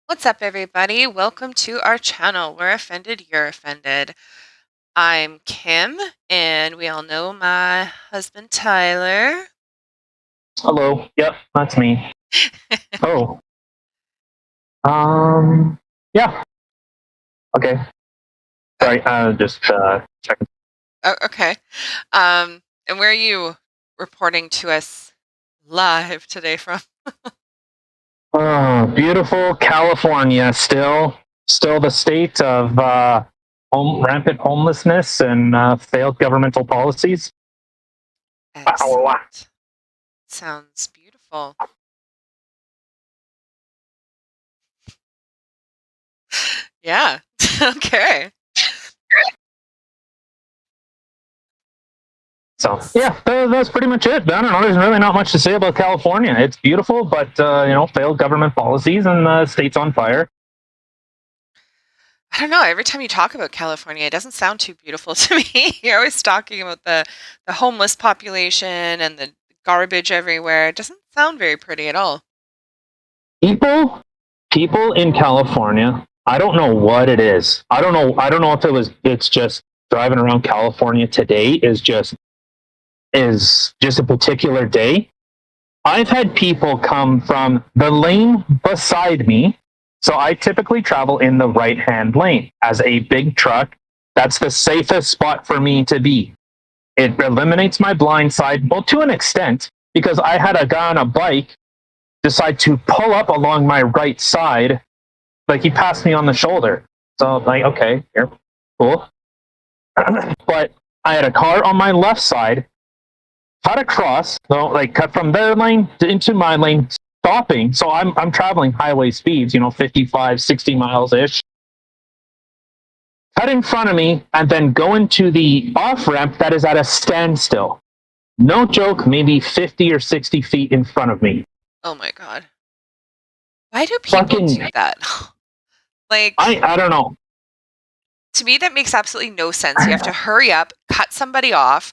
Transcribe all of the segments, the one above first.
What's up, everybody? Welcome to our channel. We're offended, you're offended. I'm Kim, and we all know my husband Tyler. Hello. Yep, that's me. Oh. Yeah. Okay. Uh, Sorry. Just checking. oh, okay. And where are you reporting to us live today from? Oh, beautiful California. Still the state of rampant homelessness and failed governmental policies. Ow. Excellent. Sounds beautiful. Yeah. Okay. So yeah, that's pretty much it. I don't know. There's really not much to say about California. It's beautiful, but failed government policies and the state's on fire. I don't know. Every time you talk about California, it doesn't sound too beautiful to me. You're always talking about the homeless population and the garbage everywhere. It doesn't sound very pretty at all. People in California, I don't know what it is. I don't know if it's just driving around California today is just a particular day. I've had people come from the lane beside me. So I typically travel in the right-hand lane. As a big truck, that's the safest spot for me to be. It eliminates my blind side, well, to an extent, because I had a guy on a bike decide to pull up along my right side, like he passed me on the shoulder. So like, okay, here, cool. But I had a car on my left side, cut across, so like cut from their lane into my lane, stopping. So I'm traveling highway speeds, 55, 60 miles ish. Cut in front of me and then go into the off ramp that is at a standstill. No joke, maybe 50 or 60 feet in front of me. Oh my God. Why do people Fucking, do that? Like, I don't know. to me, that makes absolutely no sense. You have to hurry up, cut somebody off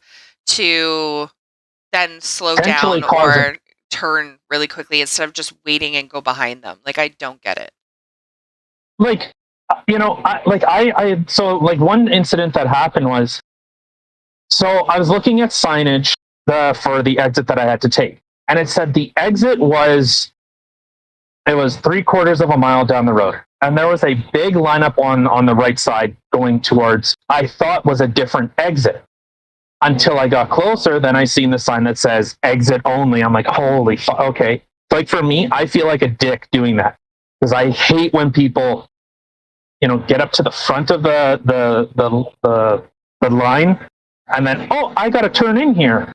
to then slow Potentially down cause a or turn really quickly instead of just waiting and go behind them. Like, I don't get it. like so like one incident that happened was, so I was looking at signage for the exit that I had to take, and it said the exit was, it was 3/4 of a mile down the road, and there was a big lineup on the right side going towards, I thought was a different exit, until I got closer. Then I seen the sign that says exit only. I'm like, holy fuck. Okay, like for me, I feel like a dick doing that because I hate when people get up to the front of the line, and then, oh, I got to turn in here.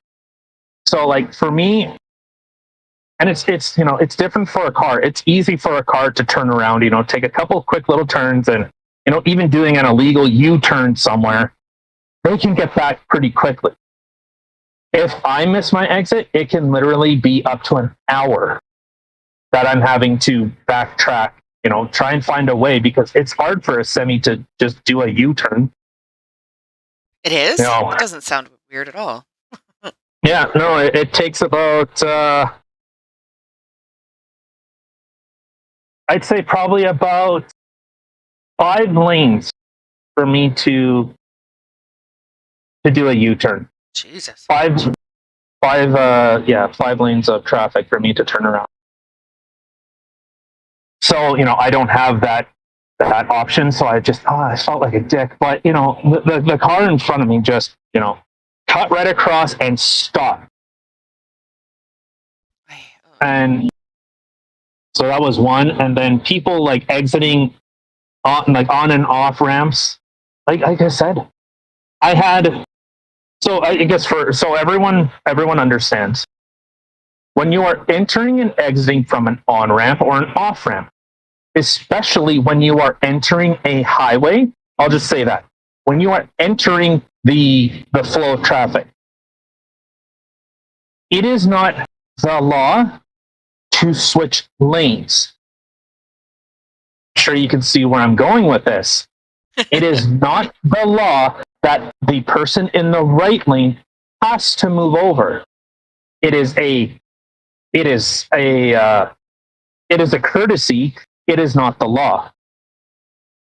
So like for me, and it's different for a car. It's easy for a car to turn around, take a couple quick little turns, and even doing an illegal U-turn somewhere, they can get back pretty quickly. If I miss my exit, it can literally be up to an hour that I'm having to backtrack, try and find a way, because it's hard for a semi to just do a U-turn. It You is? know, That doesn't sound weird at all. yeah, no, it takes about, I'd say probably about 5 lanes for me to do a U-turn. Jesus. Yeah, 5 lanes of traffic for me to turn around. So, I don't have that option. So I felt like a dick. But, the car in front of me just, cut right across and stopped. And so that was one. And then people like exiting on and off ramps. Like I said, I had, so I guess so everyone understands, when you are entering and exiting from an on ramp or an off ramp, especially when you are entering a highway, I'll just say that when you are entering the flow of traffic, it is not the law to switch lanes. I'm sure you can see where I'm going with this. It is not the law that the person in the right lane has to move over. It is a courtesy it is not the law.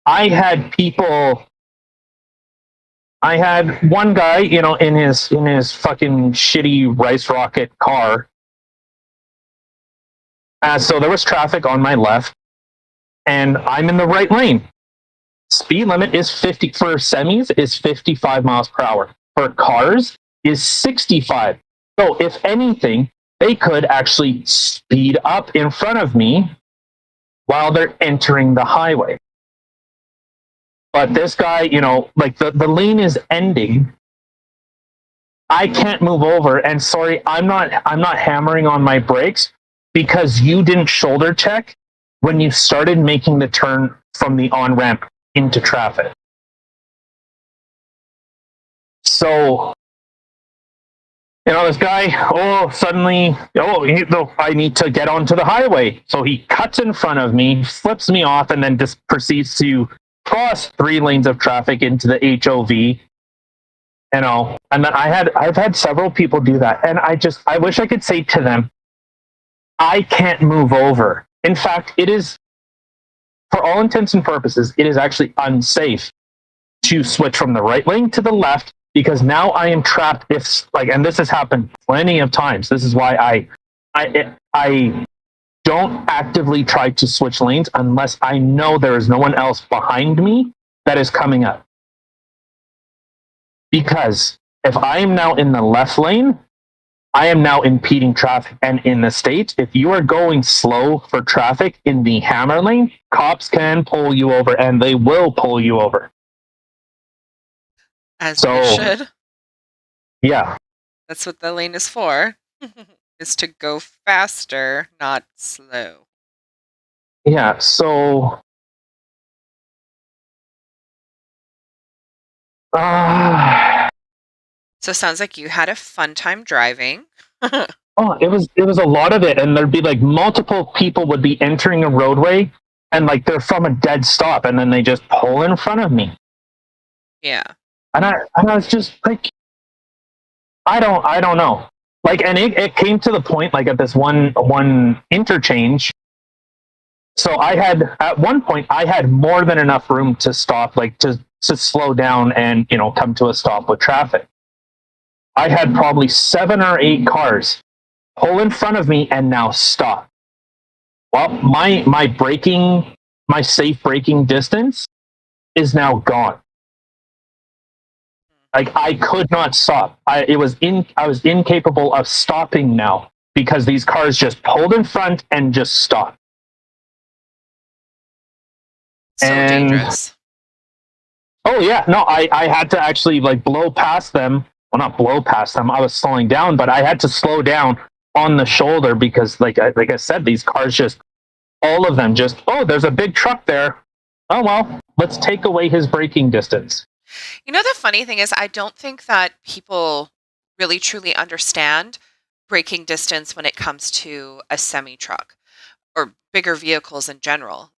I had people. I had one guy, in his fucking shitty rice rocket car. So there was traffic on my left, and I'm in the right lane. Speed limit is 50 for semis is 55 miles per hour. For cars is 65. So if anything, they could actually speed up in front of me while they're entering the highway. But this guy, like the lane is ending. I can't move over, and sorry, I'm not hammering on my brakes because you didn't shoulder check when you started making the turn from the on ramp into traffic. So, this guy, suddenly, I need to get onto the highway. So he cuts in front of me, flips me off, and then just proceeds to cross 3 lanes of traffic into the HOV. And then I've had several people do that, and I wish I could say to them, I can't move over. In fact, it is, for all intents and purposes, it is actually unsafe to switch from the right lane to the left, because now I am trapped. If and this has happened plenty of times. This is why I don't actively try to switch lanes unless I know there is no one else behind me that is coming up. Because if I am now in the left lane, I am now impeding traffic. And in the States, if you are going slow for traffic in the hammer lane, cops can pull you over, and they will pull you over. As they So, should. yeah. That's what the lane is for, is to go faster, not slow. Yeah, so So it sounds like you had a fun time driving. it was a lot of it, and there'd be like multiple people would be entering a roadway, and like they're from a dead stop, and then they just pull in front of me. Yeah. And I was just like, I don't know. Like, and it came to the point, like, at this one interchange. So at one point I had more than enough room to stop, like to slow down and come to a stop with traffic. I had probably 7 or 8 cars pull in front of me and now stop. Well, my safe braking distance is now gone. Like, I could not stop. I was incapable of stopping now because these cars just pulled in front and just stopped. So And dangerous. oh yeah, no, I had to actually like blow past them. Well, not blow past them. I was slowing down, but I had to slow down on the shoulder because, like I said, these cars just, all of them just, there's a big truck there. Oh well, let's take away his braking distance. The funny thing is, I don't think that people really truly understand braking distance when it comes to a semi truck or bigger vehicles in general.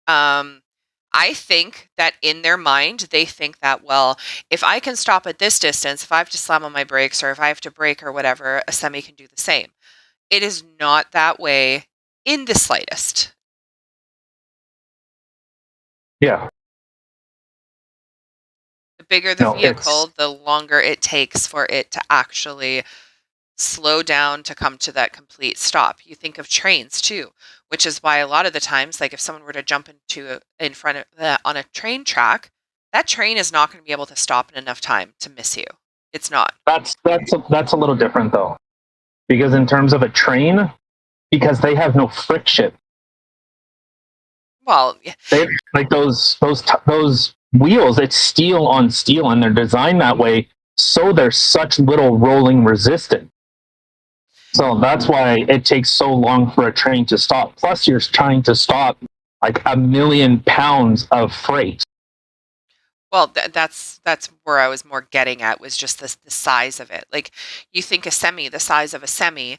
I think that in their mind, they think that, well, if I can stop at this distance, if I have to slam on my brakes or if I have to brake or whatever, a semi can do the same. It is not that way in the slightest. Yeah, The bigger the no, it's vehicle, the longer it takes for it to actually slow down to come to that complete stop. You think of trains too, which is why a lot of the times, like if someone were to jump in front of on a train track, that train is not going to be able to stop in enough time to miss you. It's not. that's a little different though, because in terms of a train, because they have no friction. Well, They like those wheels. It's steel on steel, and they're designed that way so there's such little rolling resistance. So that's why it takes so long for a train to stop. Plus, you're trying to stop like 1 million pounds of freight. well, that's where I was more getting at was just the size of it. Like you think a semi, the size of a semi,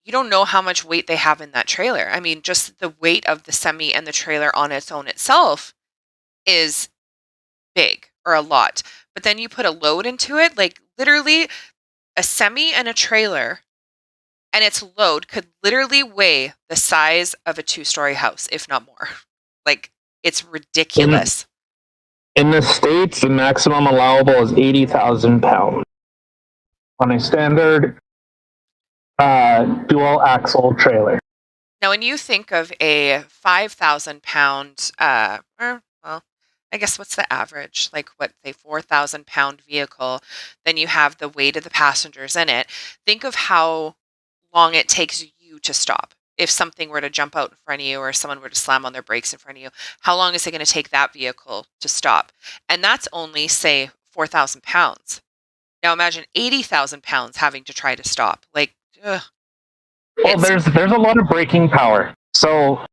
you don't know how much weight they have in that trailer. I mean, just the weight of the semi and the trailer on its own itself is big or a lot. But then you put a load into it, like literally a semi and a trailer and its load could literally weigh the size of a two-story house, if not more. Like, it's In ridiculous. in the States, the maximum allowable is 80,000 pounds on a standard dual axle trailer. Now, when you think of a 5,000 pound, well, I guess what's the average? Like, what, say, 4,000 pound vehicle, then you have the weight of the passengers in it. Think of how long it takes you to stop. If something were to jump out in front of you or someone were to slam on their brakes in front of you, how long is it going to take that vehicle to stop? And that's only, say, 4,000 pounds. Now imagine 80,000 pounds having to try to stop. Like, ugh, Well, it's, there's a lot of braking power. So,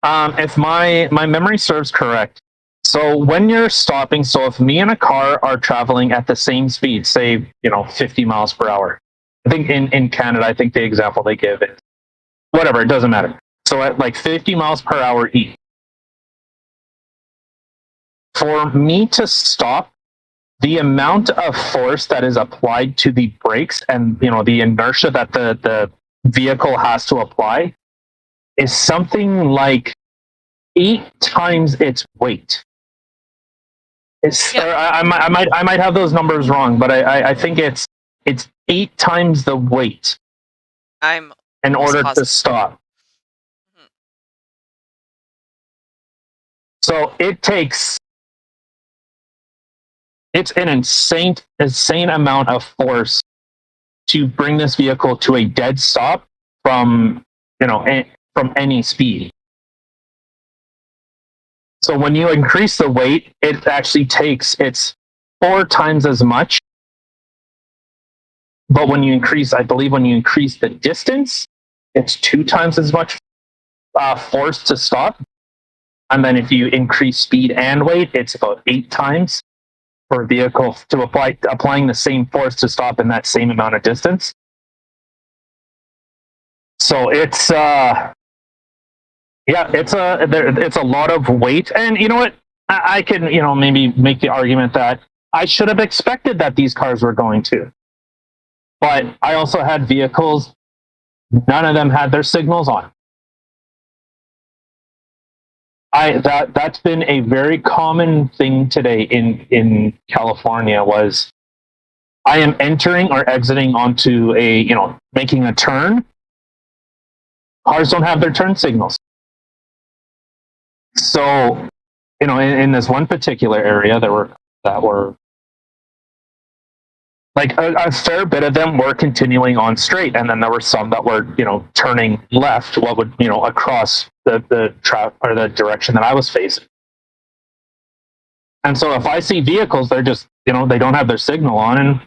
if my memory serves correct, so when you're stopping, so if me and a car are traveling at the same speed, say 50 miles per hour, I think in Canada, I think the example they give is whatever, it doesn't matter. So at like 50 miles per hour each, for me to stop, the amount of force that is applied to the brakes and the inertia that the vehicle has to apply is something like 8 times its weight. yeah, I might have those numbers wrong, but I think it's 8 times the weight I'm in almost order to positive. stop. Mhm. So it's an insane amount of force to bring this vehicle to a dead stop from from any speed. So when you increase the weight, it actually takes it's 4 times as much. But I believe when you increase the distance, it's 2 times as much force to stop. And then if you increase speed and weight, it's about 8 times for a vehicle to applying the same force to stop in that same amount of distance. So it's a lot of weight, and you know what? I can maybe make the argument that I should have expected that these cars were going to, but I also had vehicles. None of them had their signals on. That's been a very common thing today in California. Was I am entering or exiting onto making a turn. Cars don't have their turn signals. So, in this one particular area, that were like a fair bit of them were continuing on straight, and then there were some that were turning left. What would across the track or the direction that I was facing. And so if I see vehicles, they're just they don't have their signal on, and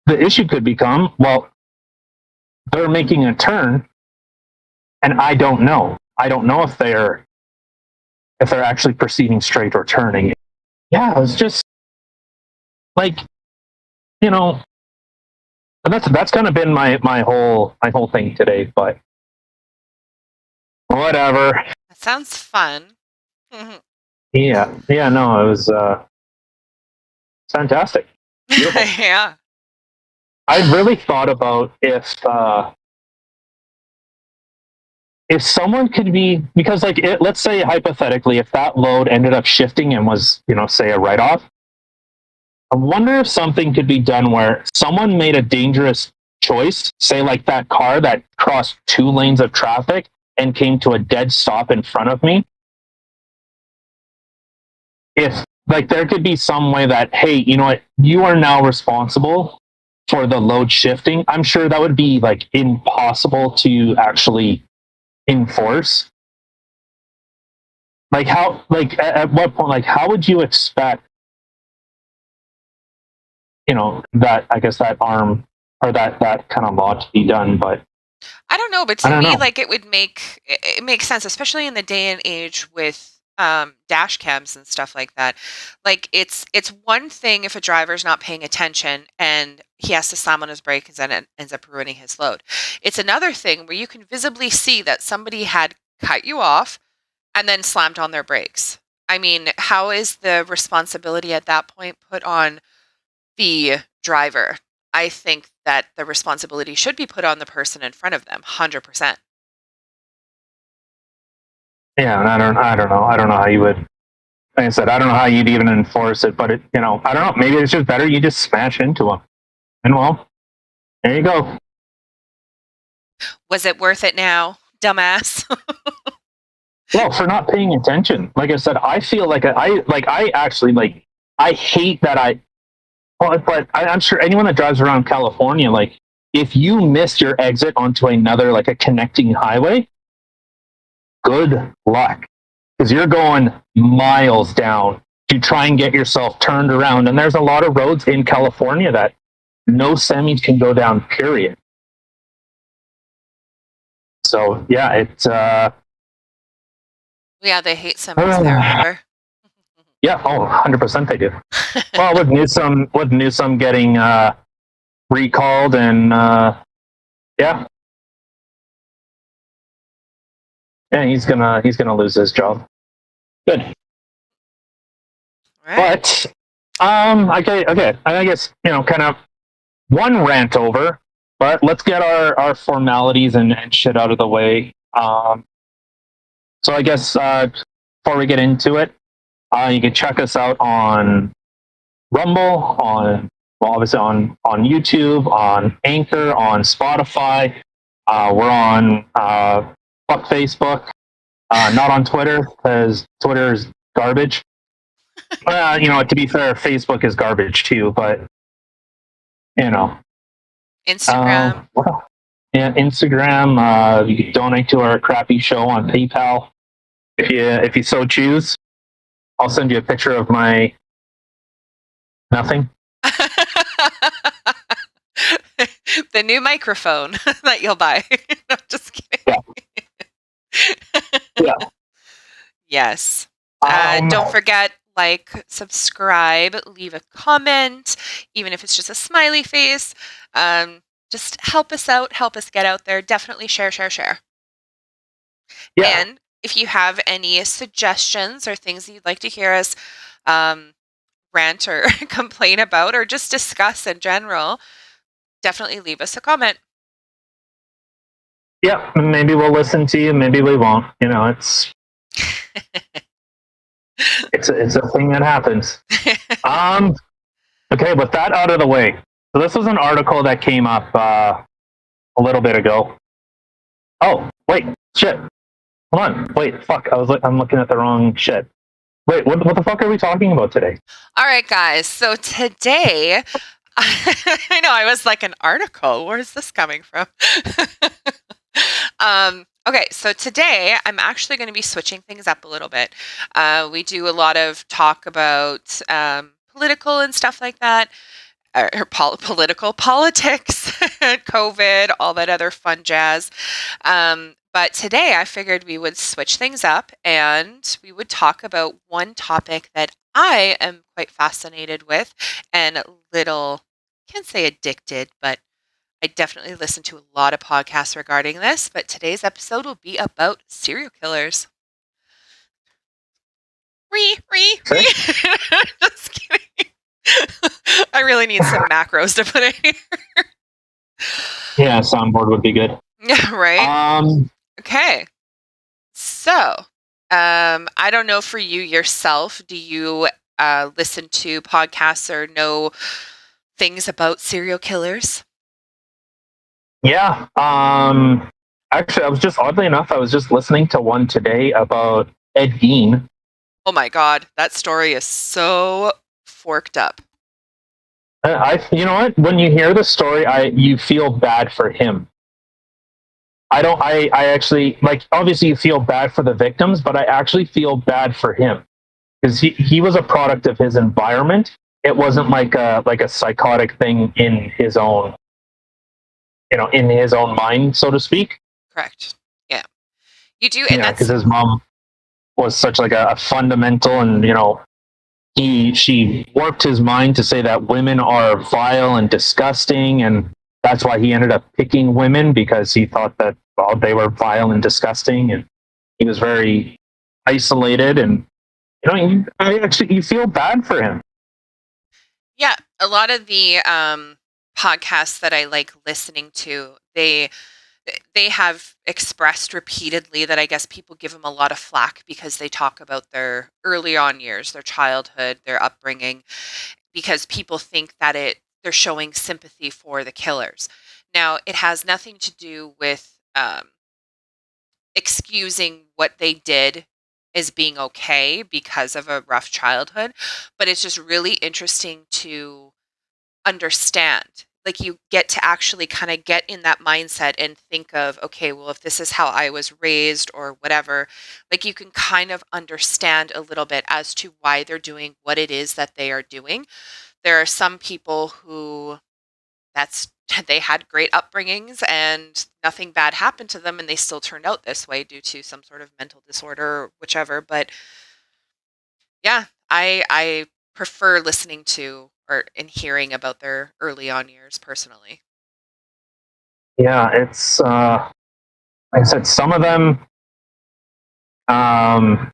the issue could become, well, they're making a turn, and I don't know. I don't know if they're actually proceeding straight or turning. Yeah, it was just like you know that's kind of been my whole thing today. But whatever. That sounds fun. Mhm. Yeah, no, it was fantastic, beautiful. Yeah. I really thought about if someone could be, because let's say hypothetically, if that load ended up shifting and was say a write off. I wonder if something could be done where someone made a dangerous choice, say like that car that crossed 2 lanes of traffic and came to a dead stop in front of me. If like there could be some way that, hey, you know what, you are now responsible for the load shifting. I'm sure that would be like impossible to actually enforce. Like how, like at what point, like how would you expect that, I guess, that arm or that kind of law to be done? But I don't know, but I to don't me, know. like, it makes sense, especially in the day and age with dash cams and stuff like that. Like, it's one thing if a driver's not paying attention and he has to slam on his brakes and then it ends up ruining his load. It's another thing where you can visibly see that somebody had cut you off and then slammed on their brakes. I mean, how is the responsibility at that point put on the driver? I think that the responsibility should be put on the person in front of them, 100%. Yeah, and I don't know. I don't know how you would. Like I said, I don't know how you'd even enforce it, but I don't know. Maybe it's just better you just smash into them, and well, there you go. Was it worth it now, dumbass? Well, for not paying attention. Like I said, I feel like I actually I hate that I. Well, but I'm sure anyone that drives around California, like if you miss your exit onto another like a connecting highway, good luck because you're going miles down to try and get yourself turned around. And there's a lot of roads in California that no semis can go down. Period. So yeah, it's Yeah, they hate semis there, remember? yeah, 100% they do. Well, with Newsom getting recalled and yeah, yeah, he's gonna lose his job. Good, Right. but okay. I guess kind of one rant over, but let's get our formalities and shit out of the way. So I guess before we get into it, you can check us out on Rumble, obviously on YouTube, on Anchor, on Spotify. We're on fuck Facebook, not on Twitter because Twitter is garbage. To be fair, Facebook is garbage too, but you know, Instagram. well, yeah, Instagram. You can donate to our crappy show on PayPal if you so choose. I'll send you a picture of my nothing. The new microphone that you'll buy. No, just kidding. Yeah. Yes. Don't forget, subscribe, leave a comment, even if it's just a smiley face. Just help us out, help us get out there. Definitely share. Yeah. And if you have any suggestions or things that you'd like to hear us rant or complain about or just discuss in general, definitely leave us a comment. Yeah, maybe we'll listen to you, maybe we won't. It's a thing that happens. Okay, with that out of the way. So this was an article that came up a little bit ago. Oh, wait, shit. Hold on. Wait, fuck. I'm looking at the wrong shit. Wait, what the fuck are we talking about today? All right, guys. So today, I know I was like an article. Where's this coming from? Okay, so today I'm actually going to be switching things up a little bit. We do a lot of talk about political and stuff like that, or political politics, COVID, all that other fun jazz. But today I figured we would switch things up and we would talk about one topic that I am quite fascinated with and can't say addicted, but I definitely listen to a lot of podcasts regarding this. But today's episode will be about serial killers. Just kidding. I really need some macros to put in here. Yeah, soundboard would be good. Yeah, right? Okay. So, I don't know for you yourself, do you listen to podcasts or know things about serial killers? Yeah. Actually, oddly enough, I was just listening to one today about Ed Gein. Oh my God, that story is so forked up. You know what? When you hear the story, you feel bad for him. I actually, obviously you feel bad for the victims, but I actually feel bad for him because he was a product of his environment. It wasn't like a psychotic thing in his own, in his own mind, so to speak. Correct. Yeah. You do, and because his mom was such like a fundamental, and she warped his mind to say that women are vile and disgusting, and that's why he ended up picking women because he thought that they were vile and disgusting, and he was very isolated, and you feel bad for him. Yeah, a lot of the podcasts that I like listening to, they have expressed repeatedly that I guess people give them a lot of flack because they talk about their early on years, their childhood, their upbringing, because people think that they're showing sympathy for the killers. Now, it has nothing to do with excusing what they did as being okay because of a rough childhood, but it's just really interesting to understand. Like, you get to actually kind of get in that mindset and think of, okay, well, if this is how I was raised or whatever, like, you can kind of understand a little bit as to why they're doing what it is that they are doing. There are some people who that's they had great upbringings and nothing bad happened to them and they still turned out this way due to some sort of mental disorder or whichever. But yeah, I prefer listening to or and hearing about their early on years personally. Yeah, it's like I said, um,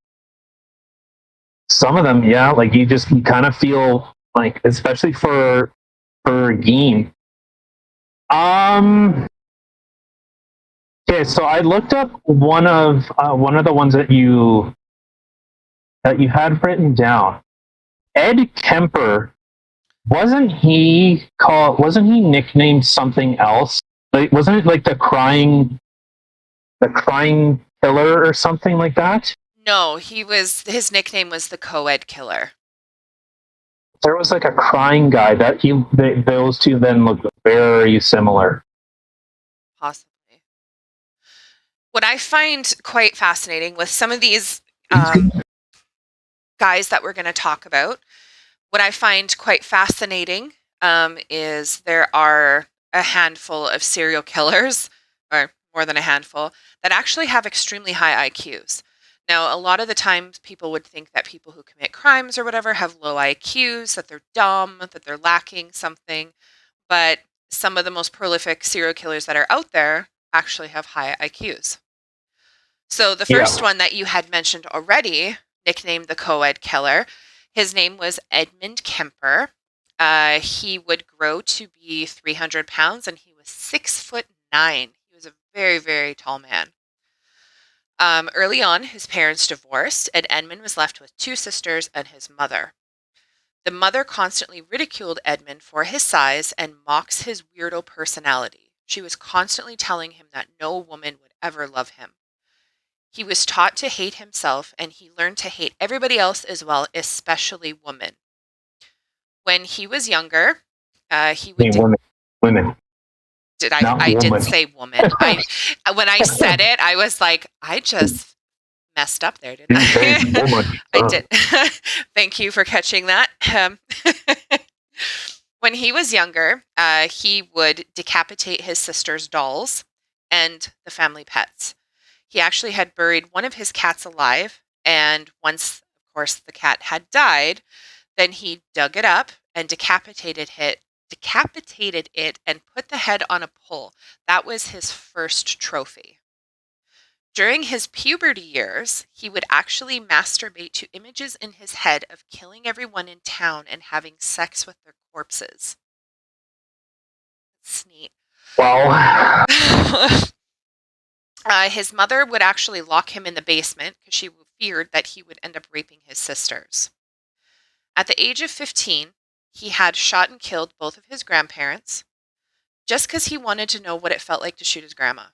some of them, yeah, like you kind of feel like, especially for Geen. Um, okay, so I looked up one of the ones that you had written down. Ed Kemper, wasn't he nicknamed something else? Like, wasn't it like the crying killer or something like that? No, his nickname was the co-ed killer, There was like a crying guy those two then looked very similar. possibly. What I find quite fascinating with some of these guys that we're going to talk about, what I find quite fascinating is there are a handful of serial killers, or more than a handful, that actually have extremely high IQs. Now, a lot of the times people would think that people who commit crimes or whatever have low IQs, that they're dumb, that they're lacking something. But some of the most prolific serial killers that are out there actually have high IQs. So the first Yeah. one that you had mentioned already, nicknamed the co-ed killer, his name was Edmund Kemper. He would grow to be 300 pounds and he was 6'9". He was a very, very tall man. Early on, his parents divorced, and Edmund was left with two sisters and his mother. The mother constantly ridiculed Edmund for his size and mocks his weirdo personality. She was constantly telling him that no woman would ever love him. He was taught to hate himself, and he learned to hate everybody else as well, especially women. When he was younger, he I would mean, women, did I? not I did woman. say woman. I when I said it, I was like, I just messed up there, didn't You say I? woman. I did. Thank you for catching that. When he was younger, he would decapitate his sister's dolls and the family pets. He actually had buried one of his cats alive, and once, of course, the cat had died, then he dug it up and decapitated it and put the head on a pole. That was his first trophy. During his puberty years, he would actually masturbate to images in his head of killing everyone in town and having sex with their corpses. That's neat. Well, His mother would actually lock him in the basement because she feared that he would end up raping his sisters. At the age of 15, he had shot and killed both of his grandparents just because he wanted to know what it felt like to shoot his grandma.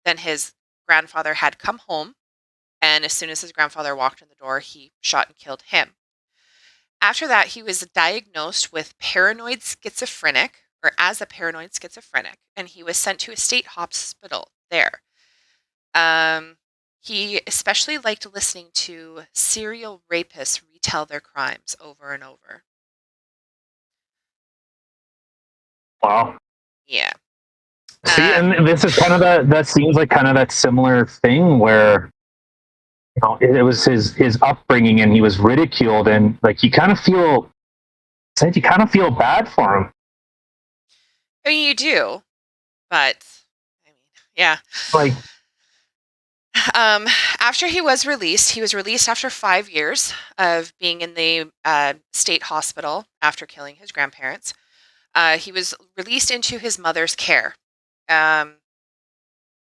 Then his grandfather had come home, and as soon as his grandfather walked in the door, he shot and killed him. After that, he was diagnosed with paranoid schizophrenic, or as a paranoid schizophrenic, and he was sent to a state hospital there. Um, he especially liked listening to serial rapists retell their crimes over and over. wow. Yeah. See, Um, and this is kind of that seems like kind of that similar thing where it was his upbringing and he was ridiculed and like you kind of feel bad for him. I mean, you do, but I mean, yeah. Like, Um, After he was released after 5 years of being in the state hospital after killing his grandparents. He was released into his mother's care. Um,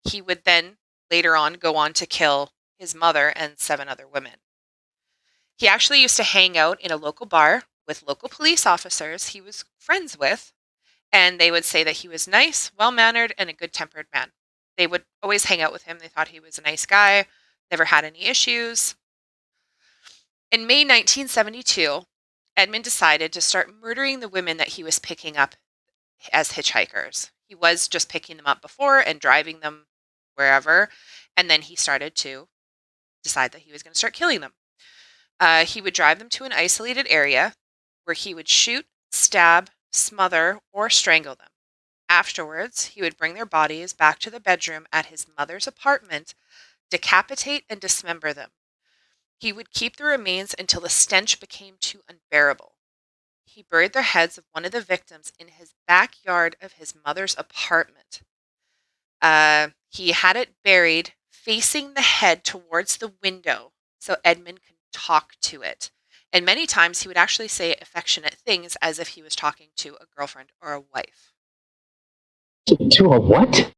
he would then later on go on to kill his mother and 7 other women. He actually used to hang out in a local bar with local police officers he was friends with, and they would say that he was nice, well-mannered, and a good-tempered man. They would always hang out with him. They thought he was a nice guy, never had any issues. In May 1972, Edmund decided to start murdering the women that he was picking up as hitchhikers. He was just picking them up before and driving them wherever, and then he started to decide that he was going to start killing them. He would drive them to an isolated area where he would shoot, stab, smother, or strangle them. Afterwards, he would bring their bodies back to the bedroom at his mother's apartment, decapitate and dismember them. He would keep the remains until the stench became too unbearable. He buried the heads of one of the victims in his backyard of his mother's apartment. He had it buried facing the head towards the window so Edmund could talk to it. And many times he would actually say affectionate things as if he was talking to a girlfriend or a wife. To a what?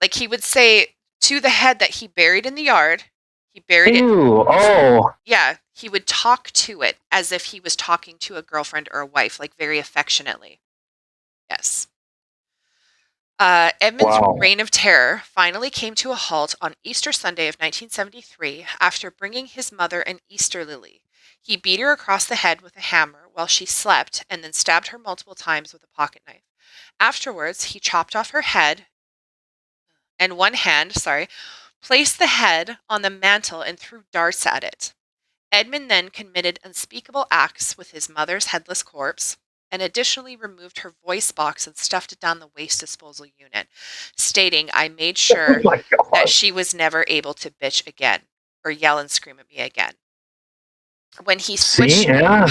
Like he would say to the head that he buried in the yard, he buried it. Ew. Oh. Yeah, he would talk to it as if he was talking to a girlfriend or a wife, like very affectionately. Yes. Edmund's Wow. reign of terror finally came to a halt on Easter Sunday of 1973 after bringing his mother an Easter lily. He beat her across the head with a hammer while she slept and then stabbed her multiple times with a pocket knife. Afterwards, he chopped off her head and one hand, placed the head on the mantle and threw darts at it. Edmund then committed unspeakable acts with his mother's headless corpse and additionally removed her voice box and stuffed it down the waste disposal unit, stating, "I made Oh sure my that God. she was never able to bitch again or yell and scream at me again." When he See? switched Yeah.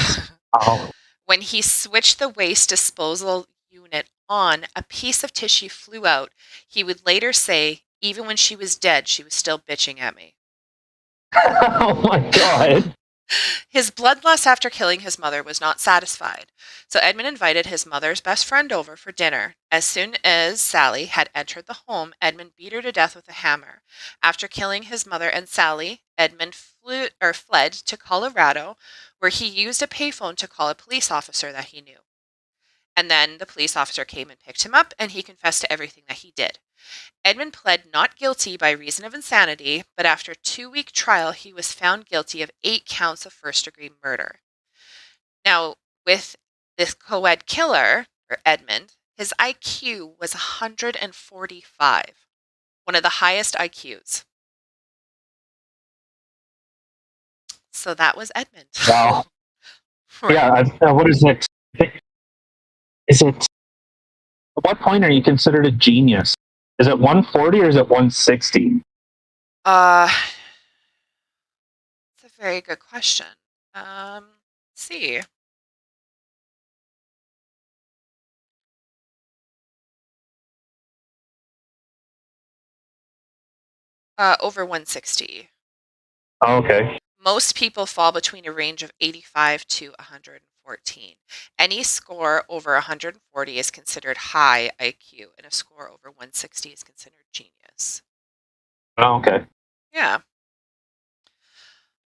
Oh. when he switched the waste disposal unit on, a piece of tissue flew out. He would later say, "Even when she was dead, she was still bitching at me." Oh my God. His bloodlust after killing his mother was not satisfied, so Edmund invited his mother's best friend over for dinner. As soon as Sally had entered the home, Edmund beat her to death with a hammer. After killing his mother and Sally, Edmund fled to Colorado, where he used a payphone to call a police officer that he knew. And then the police officer came and picked him up, and he confessed to everything that he did. Edmund pled not guilty by reason of insanity, but after a 2-week trial, he was found guilty of 8 counts of first-degree murder. Now, with this co-ed killer, or Edmund, his IQ was 145, one of the highest IQs. So that was Edmund. Wow. Right. Yeah. What is it? Is it? At what point are you considered a genius? Is it 140 or is it 160? Uh, That's a very good question. Let's see. Over 160. Oh, okay. Most people fall between a range of 85 to 114. Any score over 140 is considered high IQ, and a score over 160 is considered genius. Oh, okay. Yeah.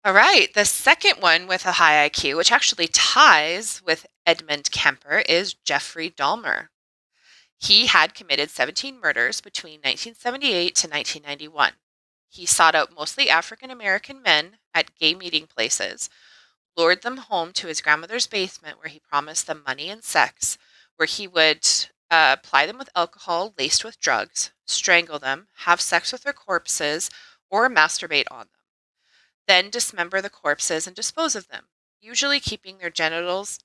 All right. The second one with a high IQ, which actually ties with Edmund Kemper, is Jeffrey Dahmer. He had committed 17 murders between 1978 to 1991. He sought out mostly African American men at gay meeting places, lured them home to his grandmother's basement where he promised them money and sex, where he would ply them with alcohol laced with drugs, strangle them, have sex with their corpses, or masturbate on them. Then dismember the corpses and dispose of them, usually keeping their genitals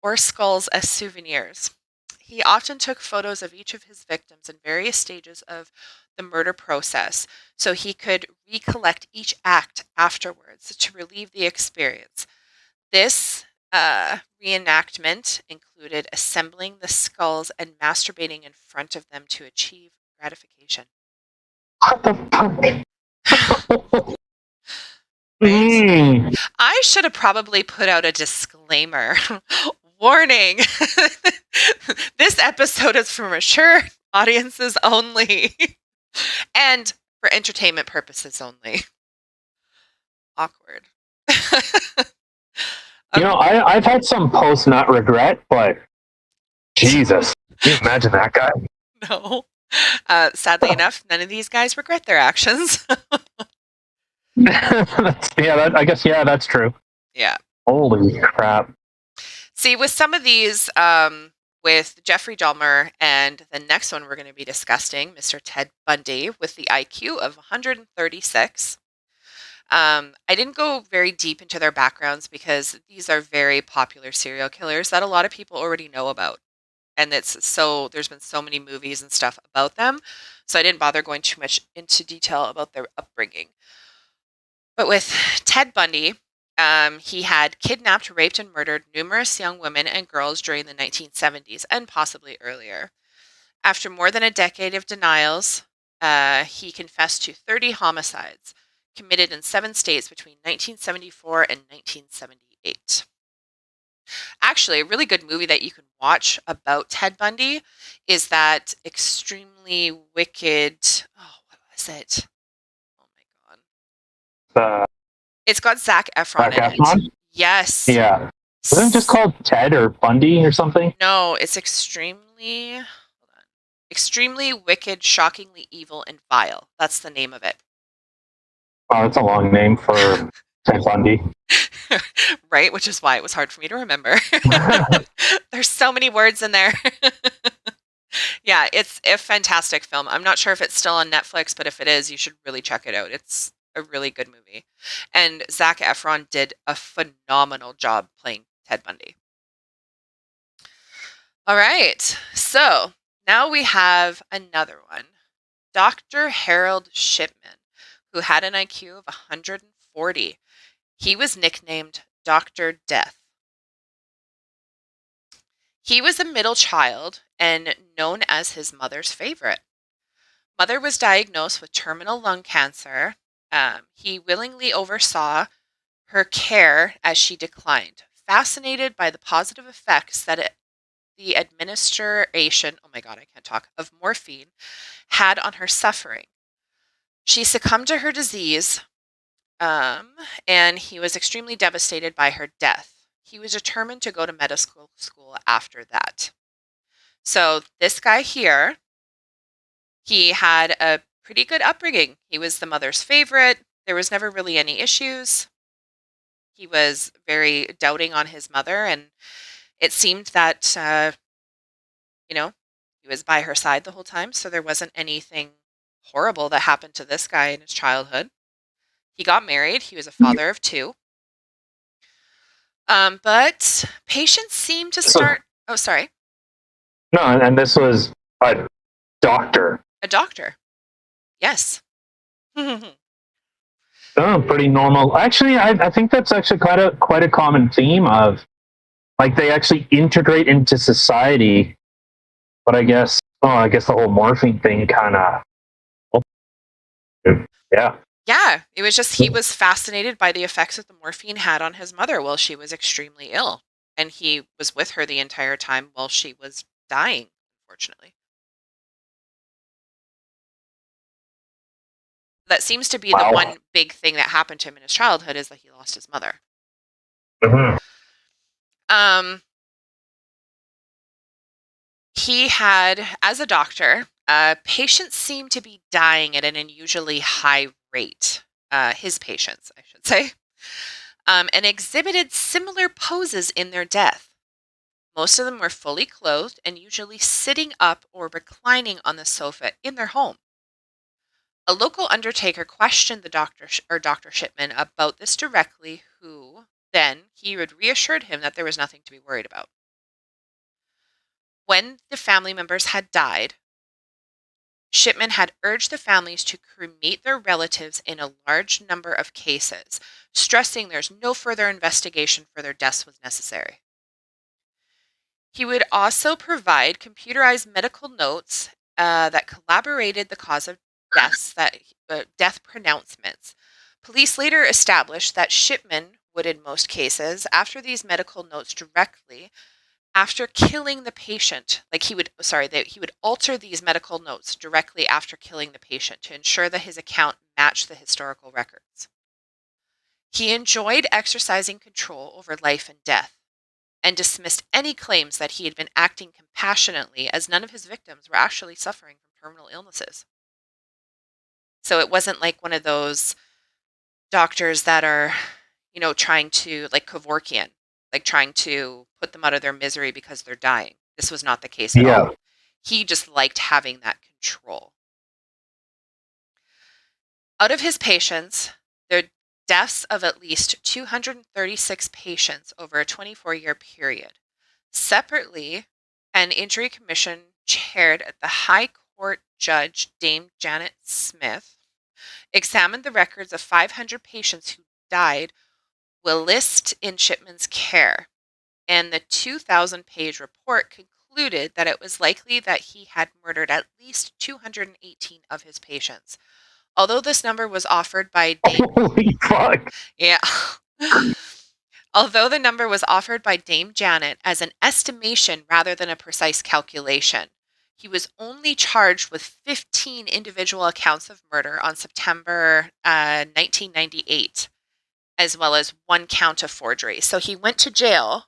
or skulls as souvenirs. He often took photos of each of his victims in various stages of the murder process so he could recollect each act afterwards to relieve the experience. This reenactment included assembling the skulls and masturbating in front of them to achieve gratification. What the fuck? Right? Mm. I should have probably put out a disclaimer. Warning. This episode is for mature audiences only and for entertainment purposes only. Awkward. You know, I've had some post nut regret, but Jesus, can you imagine that guy? No. Sadly enough, none of these guys regret their actions. I guess, yeah, that's true. Yeah. Holy crap. See, with some of these, with Jeffrey Dahmer and the next one we're going to be discussing, Mr. Ted Bundy, with the IQ of 136. I didn't go very deep into their backgrounds because these are very popular serial killers that a lot of people already know about. And there's been so many movies and stuff about them. So I didn't bother going too much into detail about their upbringing. But with Ted Bundy, he had kidnapped, raped, and murdered numerous young women and girls during the 1970s and possibly earlier. After more than a decade of denials, he confessed to 30 homicides committed in 7 states between 1974 and 1978. Actually, a really good movie that you can watch about Ted Bundy is that extremely wicked. Oh, what was it? Oh my god! Uh, It's got Zac Efron Zac in it. Efron? Yes. Yeah. Wasn't it just called Ted or Bundy or something? No, it's extremely. Hold on. Extremely wicked, shockingly evil, and vile. That's the name of it. Oh, that's a long name for Ted Bundy. Right, which is why it was hard for me to remember. There's so many words in there. Yeah, it's a fantastic film. I'm not sure if it's still on Netflix, but if it is, you should really check it out. It's a really good movie. And Zac Efron did a phenomenal job playing Ted Bundy. All right, so now we have another one. Dr. Harold Shipman, who had an IQ of 140. He was nicknamed Dr. Death. He was a middle child and known as his mother's favorite. Mother was diagnosed with terminal lung cancer. He willingly oversaw her care as she declined, fascinated by the positive effects that the administration, oh my god, I can't talk, of morphine had on her suffering. She succumbed to her disease, and he was extremely devastated by her death. He was determined to go to medical school after that. So this guy here, he had a pretty good upbringing. He was the mother's favorite. There was never really any issues. He was very doubting on his mother, and it seemed that, he was by her side the whole time, so there wasn't anything horrible that happened to this guy in his childhood. He got married. He was a father of 2. But patients seemed to So, start. Oh, sorry. no, and this was a doctor. A doctor. Yes. Oh, pretty normal. Actually, I think that's actually quite a common theme of like they actually integrate into society, but I guess the whole morphine thing kind of yeah. Yeah, it was just he was fascinated by the effects that the morphine had on his mother while she was extremely ill. And he was with her the entire time while she was dying, unfortunately. That seems to be the Wow. one big thing that happened to him in his childhood is that he lost his mother. Mhm. Um, he had, as a doctor, patients seemed to be dying at an unusually high rate. His patients, I should say, and exhibited similar poses in their death. Most of them were fully clothed and usually sitting up or reclining on the sofa in their home. A local undertaker questioned the Dr. Shipman about this directly, who then he had reassured him that there was nothing to be worried about. When the family members had died, Shipman had urged the families to cremate their relatives in a large number of cases, stressing there's no further investigation for their deaths was necessary. He would also provide computerized medical notes that corroborated the cause of deaths, death pronouncements. Police later established that Shipman would, in most cases, after these medical notes directly after killing the patient, like he would, sorry, that he would alter these medical notes directly after killing the patient to ensure that his account matched the historical records. He enjoyed exercising control over life and death and dismissed any claims that he had been acting compassionately, as none of his victims were actually suffering from terminal illnesses. So it wasn't like one of those doctors that are, trying to, like Kevorkian, like trying to put them out of their misery because they're dying. This was not the case at Yeah. all. He just liked having that control. Out of his patients, there are deaths of at least 236 patients over a 24-year period. Separately, an injury commission chaired at the High Court Judge Dame Janet Smith examined the records of 500 patients who died whilst in Shipman's care, and the 2,000-page report concluded that it was likely that he had murdered at least 218 of his patients. Although this number was offered by Dame... Holy fuck. Yeah. Although the number was offered by Dame Janet as an estimation rather than a precise calculation, he was only charged with 15 individual accounts of murder on September 1998, as well as one count of forgery. So he went to jail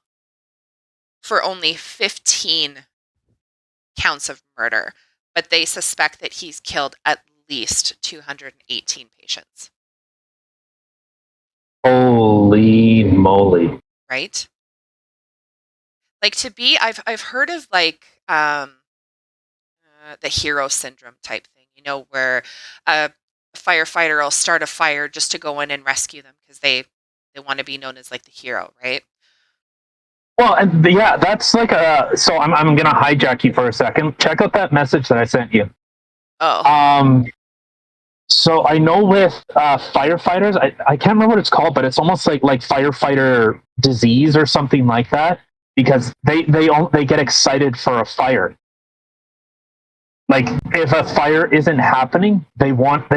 for only 15 counts of murder, but they suspect that he's killed at least 218 patients. Holy moly. Right? Like, to be, I've heard of like the hero syndrome type thing, where a firefighter will start a fire just to go in and rescue them because they want to be known as like the hero, right? Well, and yeah, that's like a. So I'm gonna hijack you for a second. Check out that message that I sent you. Oh, So I know with firefighters, I can't remember what it's called, but it's almost like firefighter disease or something like that, because they get excited for a fire. Like if a fire isn't happening, they want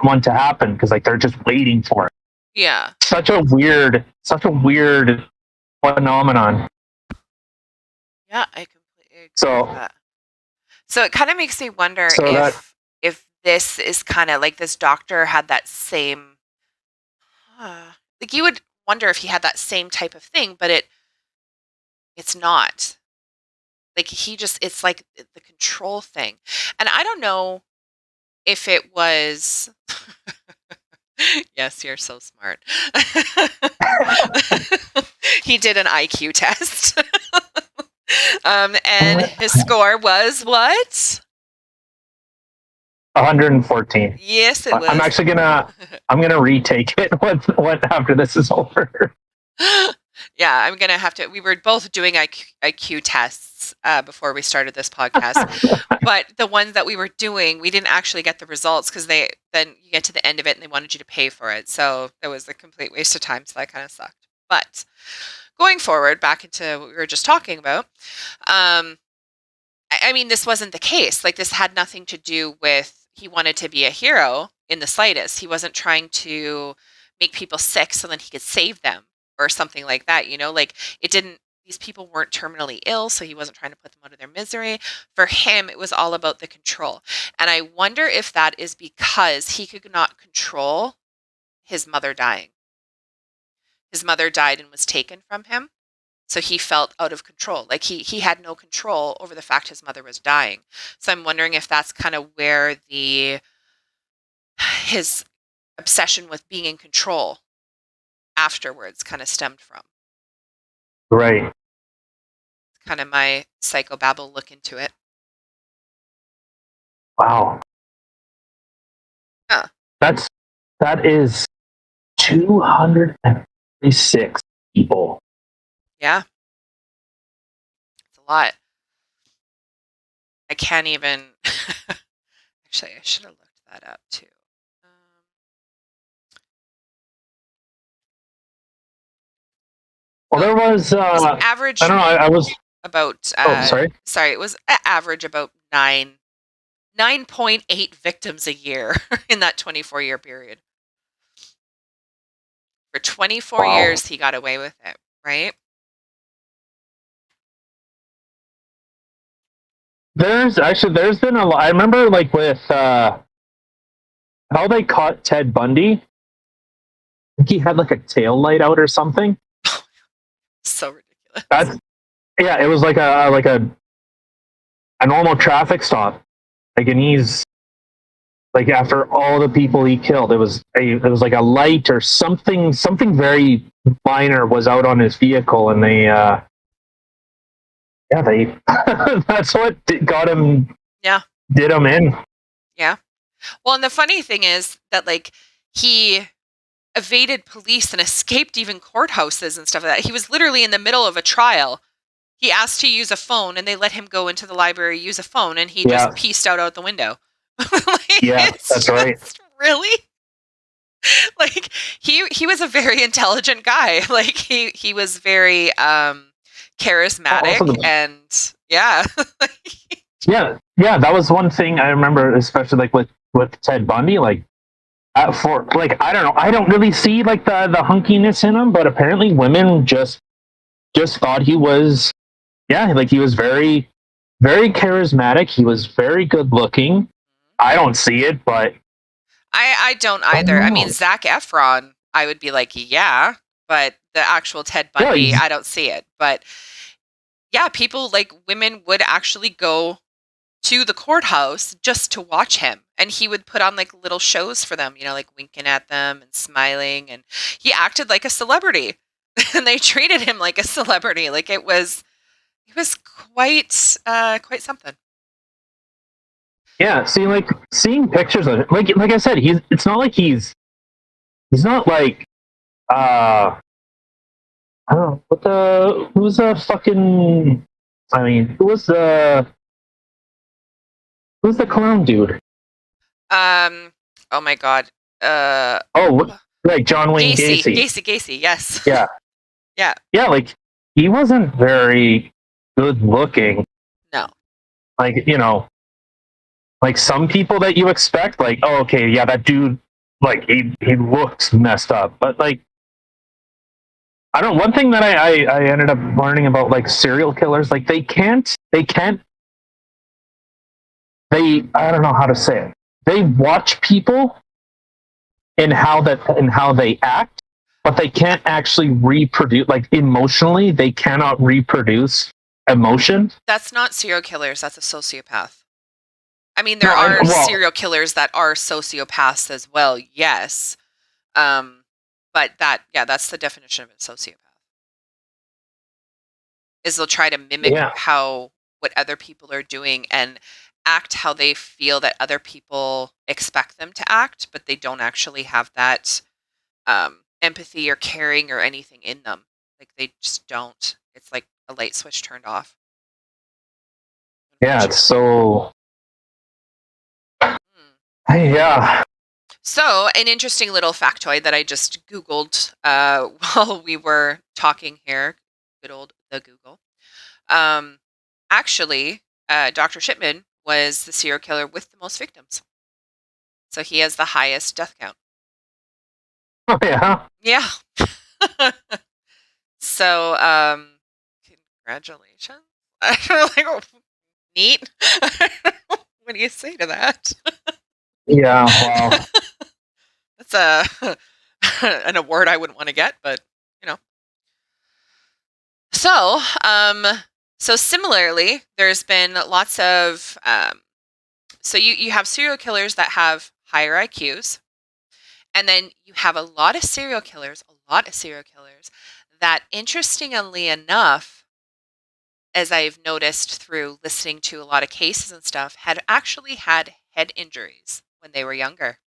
one to happen because like they're just waiting for it. yeah. Such a weird phenomenon. Yeah, I completely agree with So that. So it kind of makes me wonder so that if this is kind of like this doctor had that same like, you would wonder if he had that same type of thing, but it's not. Like, it's like the control thing. And I don't know if it was Yes, you're so smart. He did an IQ test. And his score was what? 114. Yes, it I'm was. actually gonna retake it when after this is over. Yeah, I'm gonna have to. We were both doing IQ tests before we started this podcast, but the ones that we were doing, we didn't actually get the results because then you get to the end of it and they wanted you to pay for it, so it was a complete waste of time. So that kind of sucked. But going forward, back into what we were just talking about, I mean, this wasn't the case. Like, this had nothing to do with he wanted to be a hero in the slightest. He wasn't trying to make people sick so then he could save them or something like that. Like, it didn't. These people weren't terminally ill, so he wasn't trying to put them out of their misery. For him, it was all about the control. And I wonder if that is because he could not control his mother dying. His mother died and was taken from him. So he felt out of control. Like he had no control over the fact his mother was dying. So I'm wondering if that's kind of where his obsession with being in control afterwards kind of stemmed from. Right. It's kind of my psychobabble look into it. Wow. Huh. That is 236 people. Yeah. It's a lot. I can't even actually I should have looked that up too. Well, So there was average I don't know. I was. about Oh, sorry. sorry, it was average about 9.8 victims a year in that 24-year period. For 24 Wow. years, he got away with it, right? there's been a lot. I remember like with how they caught Ted Bundy. I think he had like a tail light out or something. So ridiculous. That's yeah. It was like a normal traffic stop. Like, and he's like after all the people he killed, it was like a light or something very minor was out on his vehicle, and they that's what got him Yeah. did him in. Yeah. Well, and the funny thing is that like he evaded police and escaped even courthouses and stuff like that. He was literally in the middle of a trial. He asked to use a phone and they let him go into the library, use a phone, and he just Yeah, pieced out the window. Like, yeah, it's that's right. just really like he was a very intelligent guy. Like he was very Also, charismatic and yeah. yeah, that was one thing I remember, especially like with Ted Bundy. Like for like I don't know, I don't really see like the hunkiness in him, but apparently women just thought he was yeah, like he was very charismatic. He was very good looking. I don't see it, but I don't I don't either. I mean, know. Zac Efron, I would be like, yeah, but the actual Ted Yeah, Bundy, I don't see it. But yeah, people like women would actually go to the courthouse just to watch him. And he would put on like little shows for them, like winking at them and smiling. And he acted like a celebrity. And they treated him like a celebrity. Like it was quite something. yeah. See, like seeing pictures of it, like I said, he's it's not like he's not like uh I don't know what the who's the fucking I mean who's the clown dude? Um, oh my God. Uh, Oh, right, John Wayne Gacy, Gacy. Gacy, Gacy. Yes. Yeah, Yeah. yeah. Like he wasn't very good looking. No. Like like some people that you expect, like oh okay, yeah, that dude, like he looks messed up, but like I don't know. One thing that I ended up learning about like serial killers, like they I don't know how to say it. They watch people and how they act, but they can't actually reproduce like emotionally. They cannot reproduce emotion. That's not serial killers. That's a sociopath. I mean, No, there are well, serial killers that are sociopaths as well. Yes. Um, but yeah, that's the definition of a sociopath. Is they'll try to mimic yeah, what other people are doing and act how they feel that other people expect them to act, but they don't actually have that empathy or caring or anything in them. Like they just don't. It's like a light switch turned off, yeah. It's unfortunately. so Hmm. yeah. So, an interesting little factoid that I just Googled while we were talking here, good old the Google. Um, actually, Dr. Shipman was the serial killer with the most victims. So he has the highest death count. Oh, yeah. Yeah. So, congratulations. I don't know, like, neat. What do you say to that? Yeah. Wow. That's a an award I wouldn't want to get, but you know. So, so similarly, there's been lots of so you have serial killers that have higher IQs, and then you have a lot of serial killers that, interestingly enough, as I've noticed through listening to a lot of cases and stuff, had actually had head injuries when they were younger.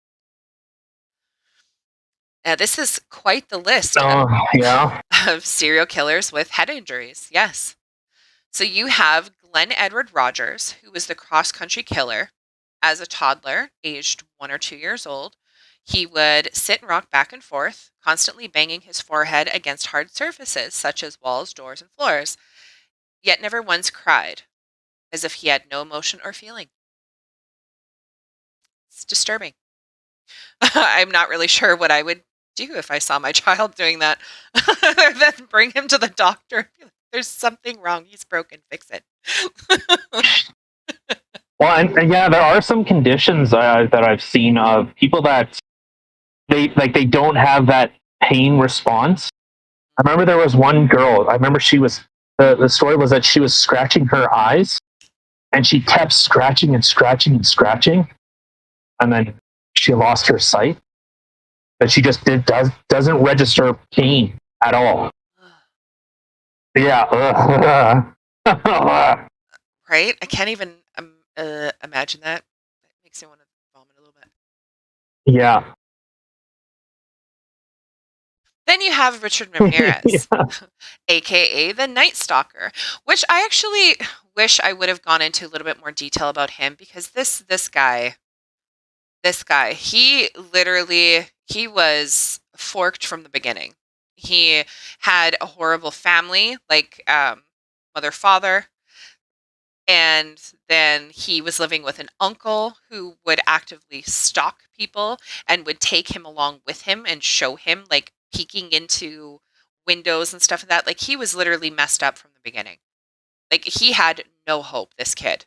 Now, this is quite the list Oh, yeah. of serial killers with head injuries. Yes. So you have Glenn Edward Rogers, who was the cross country killer as a toddler, aged 1 or 2 years old. He would sit and rock back and forth, constantly banging his forehead against hard surfaces such as walls, doors, and floors, yet never once cried, as if he had no emotion or feeling. It's disturbing. I'm not really sure what I would do if I saw my child doing that, other than bring him to the doctor and be like, there's something wrong. He's broken. Fix it. Well, and yeah, there are some conditions that I've seen of people that they don't have that pain response. I remember there was one girl. I remember she was the story was that she was scratching her eyes, and she kept scratching and scratching and scratching, and then she lost her sight. But she just doesn't register pain at all. Yeah. Right? I can't even imagine that. That makes me want to vomit a little bit. Yeah. Then you have Richard Ramirez, Yeah. aka the Night Stalker, which I actually wish I would have gone into a little bit more detail about him because this guy, he was forked from the beginning. He had a horrible family, like mother, father, and then he was living with an uncle who would actively stalk people and would take him along with him and show him like peeking into windows and stuff like that. Like he was literally messed up from the beginning. Like he had no hope, this kid.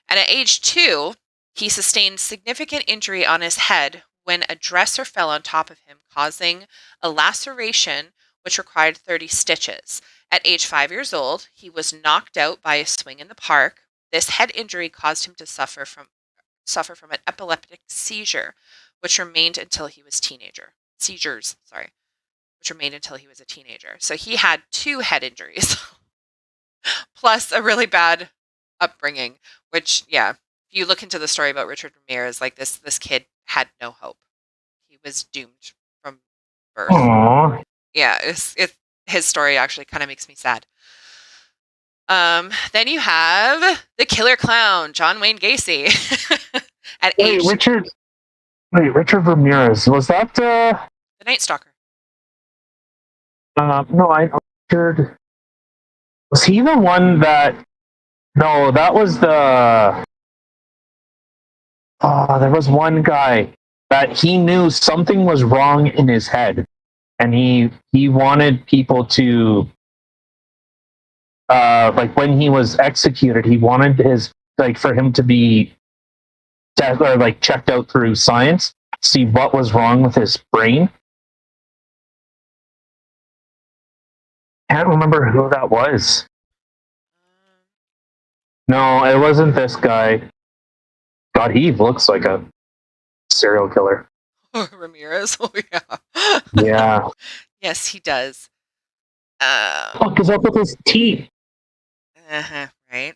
And at age 2, he sustained significant injury on his head when a dresser fell on top of him, causing a laceration which required 30 stitches. At age 5 years old, he was knocked out by a swing in the park. This head injury caused him to suffer from an epileptic seizure, which remained until he was teenager. Seizures, sorry, which remained until he was a teenager. So he had 2 head injuries plus a really bad upbringing, which yeah, if you look into the story about Richard Ramirez, like this kid had no hope. He was doomed from birth. Aww. Yeah, his story actually kind of makes me sad. Then you have the killer clown, John Wayne Gacy. At Wait, age Richard. Wait, Richard Ramirez. Was that? The Night Stalker. No, I Richard. Was he the one that? No, that was the. There was one guy that he knew something was wrong in his head, and he wanted people to like when he was executed, he wanted his like for him to be or like checked out through science, see what was wrong with his brain. Can't remember who that was. No, it wasn't this guy. God, he looks like a serial killer. Ramirez. Oh yeah. Yeah. Yes, he does. Fuck is up with his teeth? Right.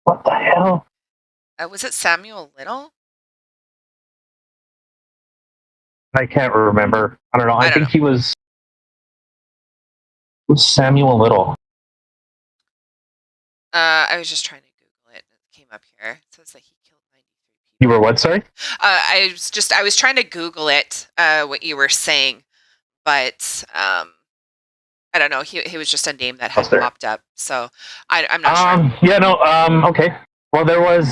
What the hell? Was it Samuel Little? I can't remember. I don't know. I I don't think know. he was Samuel Little. I was just trying to Google it. It came up here. It says that he killed 93 You were people. what? Sorry. I was trying to Google it. What you were saying, but I don't know. He was just a name that had House there. popped up, so I'm not sure. Yeah. No. Okay. Well, there was.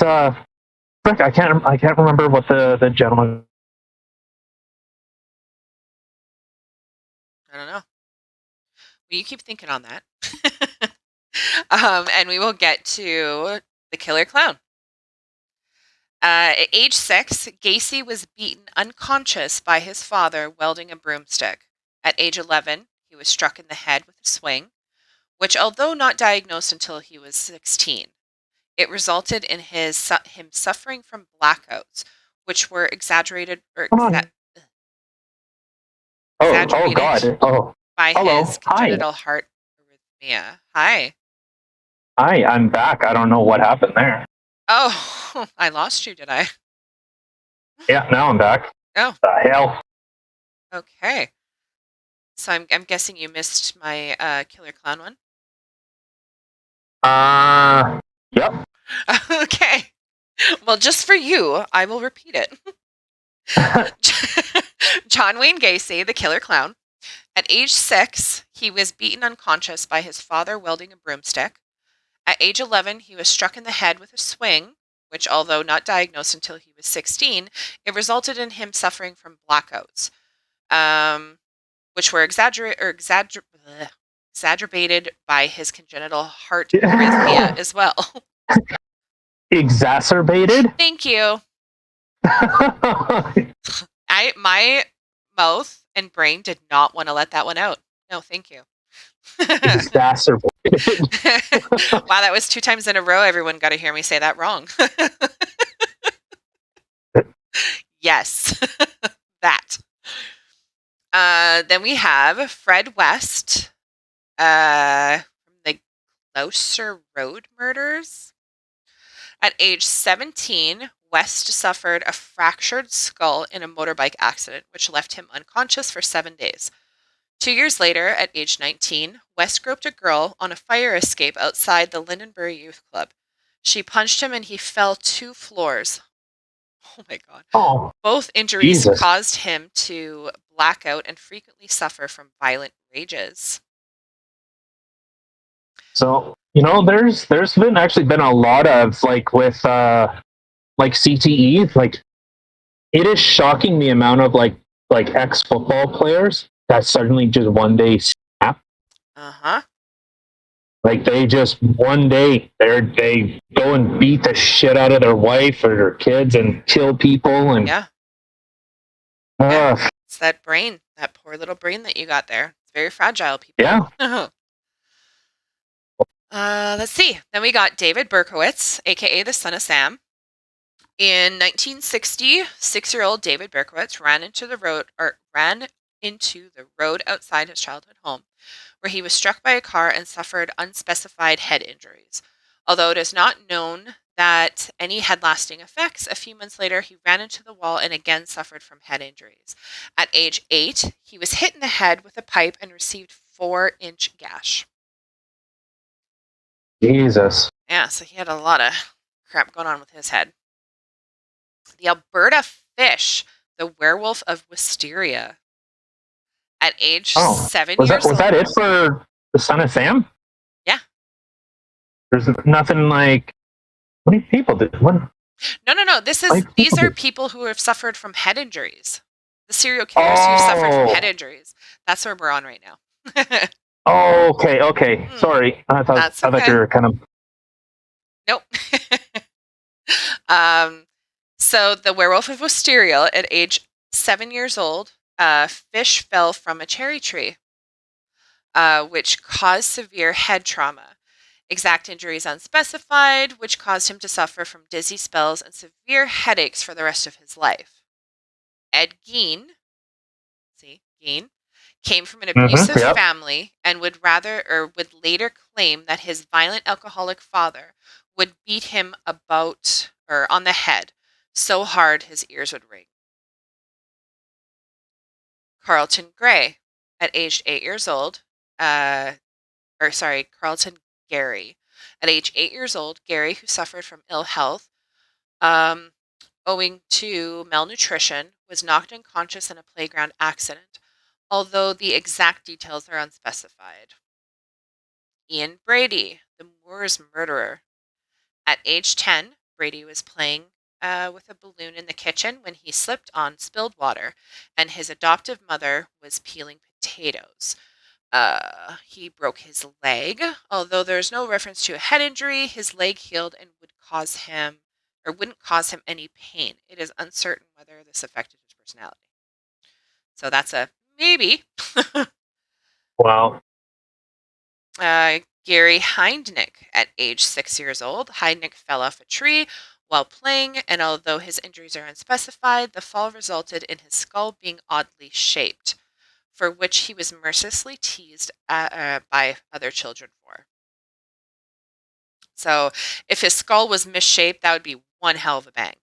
Frick, I can't remember what the gentleman. I don't know. Well, you keep thinking on that. And we will get to the killer clown. At age 6, Gacy was beaten unconscious by his father wielding a broomstick. At age 11, he was struck in the head with a swing, which, although not diagnosed until he was 16, it resulted in him suffering from blackouts, which were exaggerated or Come on. Oh exaggerated God. Oh. by Hello. his Hi. congenital heart arrhythmia. Hi. Hi. I'm back. I don't know what happened there. Oh, I lost you, did I? Yeah. Now I'm back. Oh, The hell. okay. So I'm guessing you missed my killer clown one. Yep. Okay. Well, just for you, I will repeat it. John Wayne Gacy, the killer clown. At age 6, he was beaten unconscious by his father wielding a broomstick. At age 11, he was struck in the head with a swing, which, although not diagnosed until he was 16, it resulted in him suffering from blackouts, which were exacerbated by his congenital heart arrhythmia as well. Exacerbated? Thank you. My mouth and brain did not want to let that one out. No, thank you. Exacerbated. Wow, that was 2 times in a row everyone got to hear me say that wrong. Yes, that. Then we have Fred West, from the Gloucester Road murders. At age 17, West suffered a fractured skull in a motorbike accident, which left him unconscious for 7 days. 2 years later, at age 19, West groped a girl on a fire escape outside the Lindenbury Youth Club. She punched him and he fell 2 floors. Oh my God. Oh, Both injuries Jesus. caused him to black out and frequently suffer from violent rages. So, there's been actually been a lot of with like CTE, like it is shocking the amount of ex football players that suddenly just one day snap. Uh-huh. Like they just one day they go and beat the shit out of their wife or their kids and kill people and Yeah. Yeah. uh, It's that brain, that poor little brain that you got there. It's very fragile, people. yeah. Let's see. Then we got David Berkowitz, aka the Son of Sam. In 1960, 6-year-old David Berkowitz ran into the road outside his childhood home, where he was struck by a car and suffered unspecified head injuries. Although it is not known that any had lasting effects, a few months later he ran into the wall and again suffered from head injuries. At age 8, he was hit in the head with a pipe and received 4-inch gash. Jesus. Yeah, so he had a lot of crap going on with his head. The Alberta fish, the werewolf of Wisteria. At age Oh, 7 was that years was old. that it for the Son of Sam? Yeah. There's nothing like what many people did what No. These are did? people who have suffered from head injuries. The serial killers who've suffered from head Oh, injuries. That's where we're on right now. oh, okay. Hmm, Sorry, that's I thought you okay. were kind of Nope. um, so the werewolf of Wisteria, at age 7 years old, fish fell from a cherry tree, which caused severe head trauma. Exact injuries unspecified, which caused him to suffer from dizzy spells and severe headaches for the rest of his life. Ed Gein, came from an abusive yep. family and would later claim that his violent alcoholic father would beat him on the head so hard his ears would ring. Carlton Gray, at age 8 years old, Carlton Gary. At age 8 years old, Gary, who suffered from ill health, um, owing to malnutrition, was knocked unconscious in a playground accident, although the exact details are unspecified. Ian Brady, the Moors murderer. At age 10, Brady was playing with a balloon in the kitchen when he slipped on spilled water, and his adoptive mother was peeling potatoes. He broke his leg. Although there's no reference to a head injury, his leg healed and wouldn't cause him any pain. It is uncertain whether this affected his personality. So that's a maybe. Wow. Gary Heindnick, at age 6 years old. Heindnick fell off a tree while playing, and although his injuries are unspecified, the fall resulted in his skull being oddly shaped, for which he was mercilessly teased by other children for. So if his skull was misshaped, that would be one hell of a bang.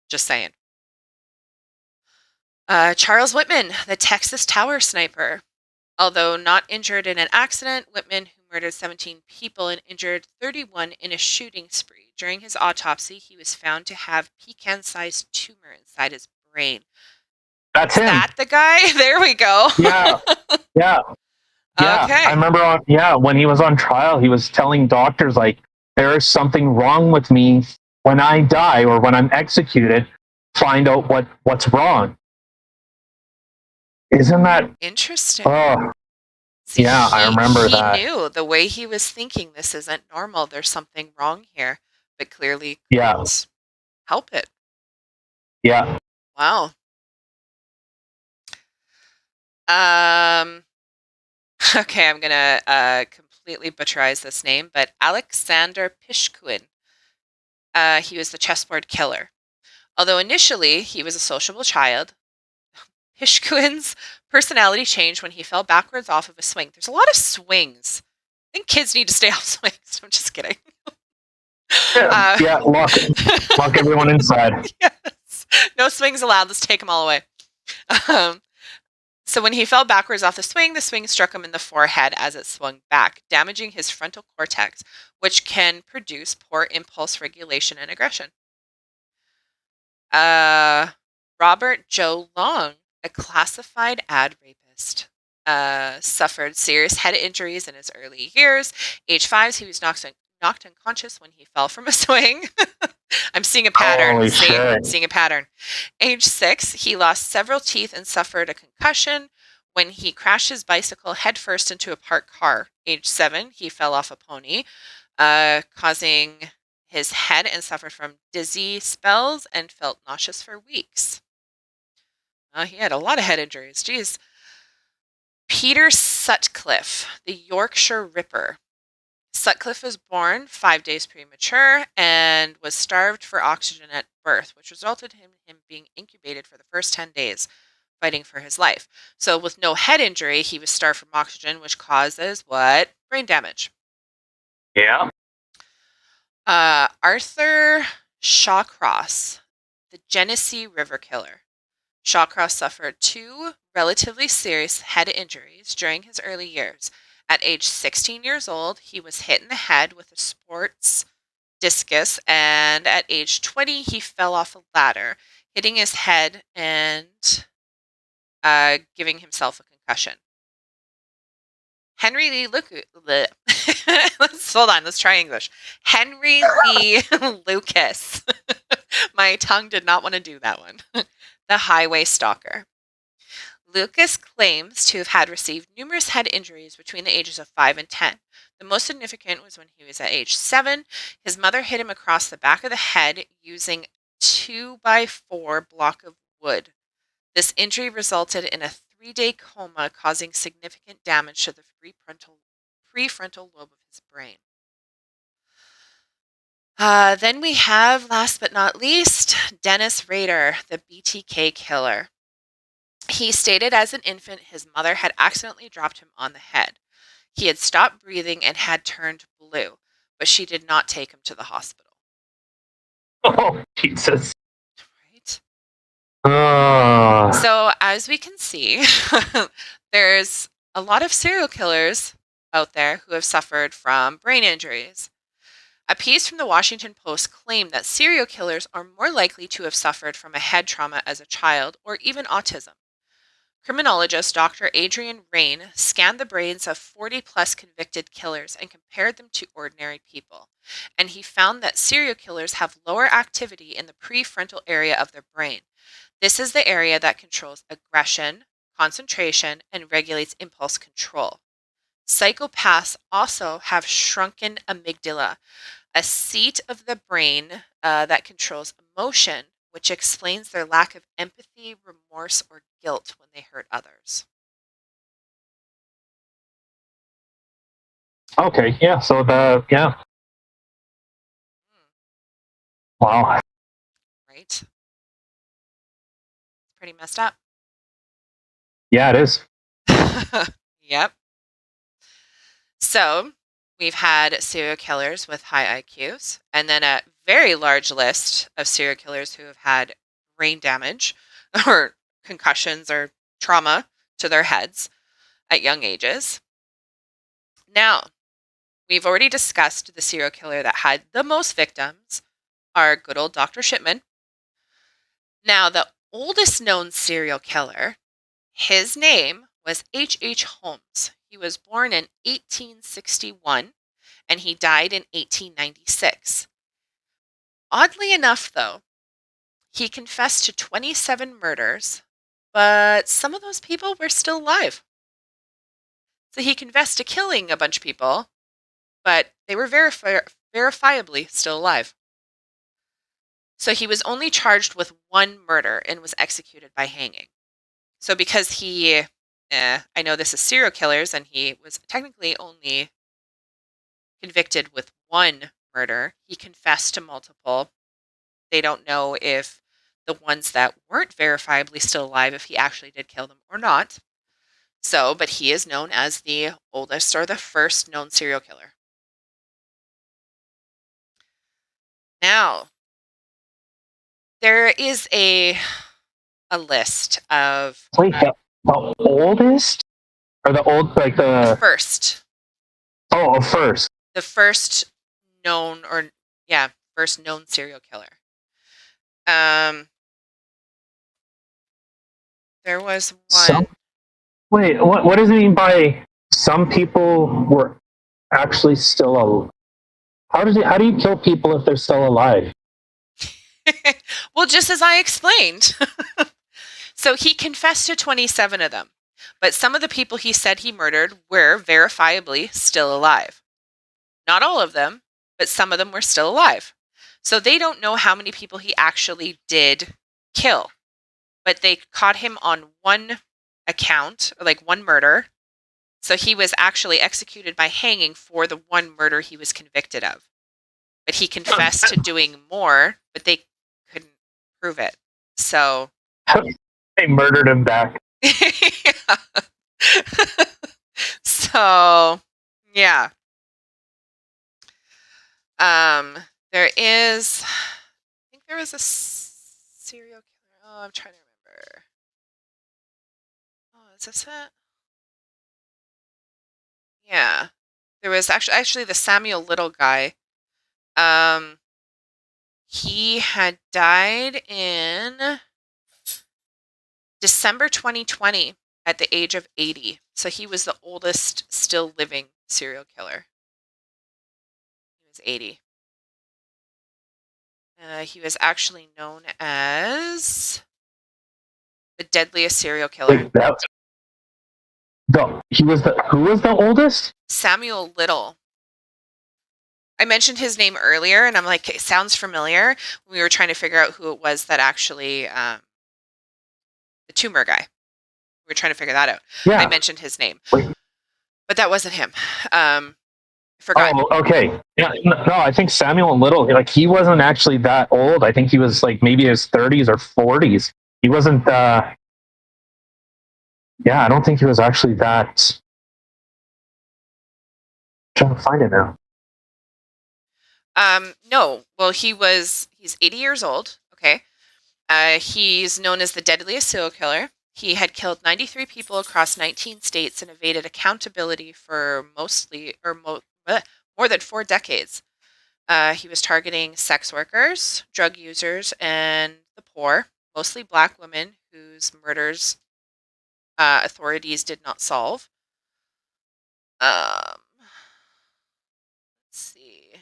Just saying. Charles Whitman, the Texas Tower sniper. Although not injured in an accident, Whitman, who murdered 17 people and injured 31 in a shooting spree. During his autopsy, he was found to have pecan-sized tumor inside his brain. That's Is him. that the guy? There we go. Yeah. Yeah. Yeah. I Okay. remember when he was on trial, he was telling doctors like there is something wrong with me when I die or when I'm executed, find out what's wrong. Isn't that Interesting. oh See, yeah, I remember he that. knew the way he was thinking. This isn't normal. There's something wrong here. but clearly Yeah. couldn't help it. Yeah. Wow. Um, okay, I'm gonna completely butcherize this name, but Alexander Pishkuin. He was the chessboard killer. Although initially he was a sociable child, Pishkuin's personality changed when he fell backwards off of a swing. There's a lot of swings. I think kids need to stay off swings. I'm just kidding. Yeah. Uh, Yeah. Lock everyone inside. yes. No swings allowed. Let's take them all away. Um, so when he fell backwards off the swing struck him in the forehead as it swung back, damaging his frontal cortex, which can produce poor impulse regulation and aggression. Uh, Robert Joe Long, a classified ad rapist, suffered serious head injuries in his early years. Age 5, he was knocked unconscious when he fell from a swing. I'm seeing a pattern. Holy See, shit. seeing a pattern. Age 6, he lost several teeth and suffered a concussion when he crashed his bicycle headfirst into a parked car. Age 7, he fell off a pony, causing his head and suffered from dizzy spells and felt nauseous for weeks. He had a lot of head injuries. Geez. Peter Sutcliffe, the Yorkshire Ripper. Sutcliffe was born 5 days premature and was starved for oxygen at birth, which resulted in him being incubated for the first 10 days, fighting for his life. So, with no head injury, he was starved from oxygen, which causes what? Brain damage. Yeah. Arthur Shawcross, the Genesee River Killer. Shawcross suffered 2 relatively serious head injuries during his early years. At age 16 years old, he was hit in the head with a sports discus, and at age 20, he fell off a ladder, hitting his head and giving himself a concussion. Henry Lee let's hold on, let's try English. Henry Lee Lucas. My tongue did not want to do that one. The highway stalker. Lucas claims to have had received numerous head injuries between the ages of 5 and 10. The most significant was when he was at age 7. His mother hit him across the back of the head using 2x4 block of wood. This injury resulted in a 3-day coma, causing significant damage to the prefrontal lobe of his brain. Then we have, last but not least, Dennis Rader, the BTK killer. He stated as an infant his mother had accidentally dropped him on the head. He had stopped breathing and had turned blue, but she did not take him to the hospital. Oh, Jesus. Right? Uh, So, as we can see, there's a lot of serial killers out there who have suffered from brain injuries. A piece from the Washington Post claimed that serial killers are more likely to have suffered from a head trauma as a child or even autism. Criminologist Dr. Adrian Rain scanned the brains of 40-plus convicted killers and compared them to ordinary people, and he found that serial killers have lower activity in the prefrontal area of their brain. This is the area that controls aggression, concentration, and regulates impulse control. Psychopaths also have shrunken amygdala, a seat of the brain that controls emotion, which explains their lack of empathy, remorse, or guilt when they hurt others. okay. Yeah. So yeah. Wow. Right? It's pretty messed up. Yeah, it is. Yep. So we've had serial killers with high IQs, and then a very large list of serial killers who have had brain damage or concussions or trauma to their heads at young ages. Now, we've already discussed the serial killer that had the most victims, our good old Dr. Shipman. Now, the oldest known serial killer, his name was H. H. Holmes. He was born in 1861 and he died in 1896. Oddly enough, though, he confessed to 27 murders, but some of those people were still alive. So he confessed to killing a bunch of people, but they were verifiably still alive. So he was only charged with one murder and was executed by hanging. So because I know this is serial killers, and he was technically only convicted with one murder. He confessed to multiple. They don't know if the ones that weren't verifiably still alive, if he actually did kill them or not. So, but he is known as the oldest or the first known serial killer. Now, there is a list of Wait, the oldest or the old like the the first, first. the first known or yeah, first known serial killer. Um, there was Some one. wait, what does it mean by some people were actually still alive? How do you kill people if they're still alive? Well, just as I explained. So he confessed to 27 of them, but some of the people he said he murdered were verifiably still alive. Not all of them, but some of them were still alive. So they don't know how many people he actually did kill, but they caught him on one account, or like one murder. So he was actually executed by hanging for the one murder he was convicted of. But he confessed to doing more, but they couldn't prove it. So They murdered him back. yeah. So yeah. There is, I think there was a serial killer. Oh, I'm trying to remember. Oh, is this it? Yeah. There was actually the Samuel Little guy. Um, he had died in December 2020 at the age of 80. So he was the oldest still living serial killer. He was 80. He was actually known as the deadliest serial killer. Like that. Who was the oldest? Samuel Little. I mentioned his name earlier, and I'm like, it sounds familiar. We were trying to figure out who it was that actually, the tumor guy. We were trying to figure that out. I Yeah. mentioned his name, Wait. but that wasn't him. I forgot. Oh, okay. Yeah, no, I think Samuel Little, like he wasn't actually that old. I think he was like maybe his 30s or 40s. He wasn't. Yeah, I don't think he was actually that. I'm trying to find it now. No. Well, he's 80 years old. Okay. He's known as the deadliest serial killer. He had killed 93 people across 19 states and evaded accountability for more than 4 decades. He was targeting sex workers, drug users, and the poor, mostly black women whose murders authorities did not solve. Let's see.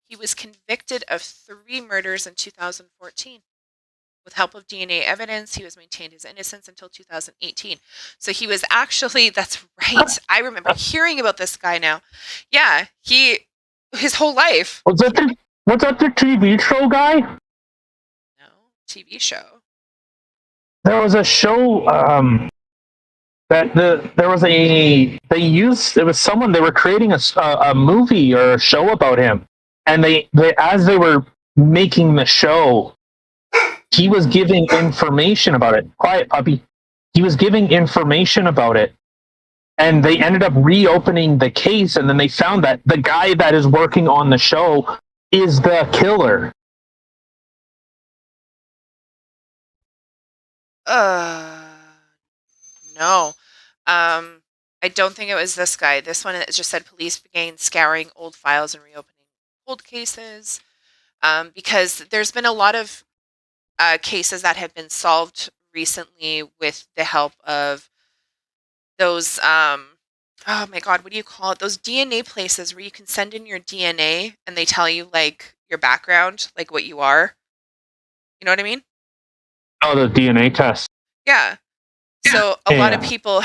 He was convicted of 3 murders in 2014. With help of DNA evidence, he was maintained his innocence until 2018. So he was actually, that's right. I remember hearing about this guy now. Yeah, his whole life. Was that the TV show guy? No, TV show. There was a show there was it was someone they were creating a movie or a show about him, and they as they were making the show, he was giving information about it. Quiet, puppy. He was giving information about it, and they ended up reopening the case, and then they found that the guy that is working on the show is the killer. No. I don't think it was this guy. This one, it just said police began scouring old files and reopening old cases. Because there's been a lot of cases that have been solved recently with the help of those, oh my God, what do you call it? Those DNA places where you can send in your DNA and they tell you like your background, like what you are. You know what I mean? Oh, the DNA test. Yeah. So a lot of Yeah. people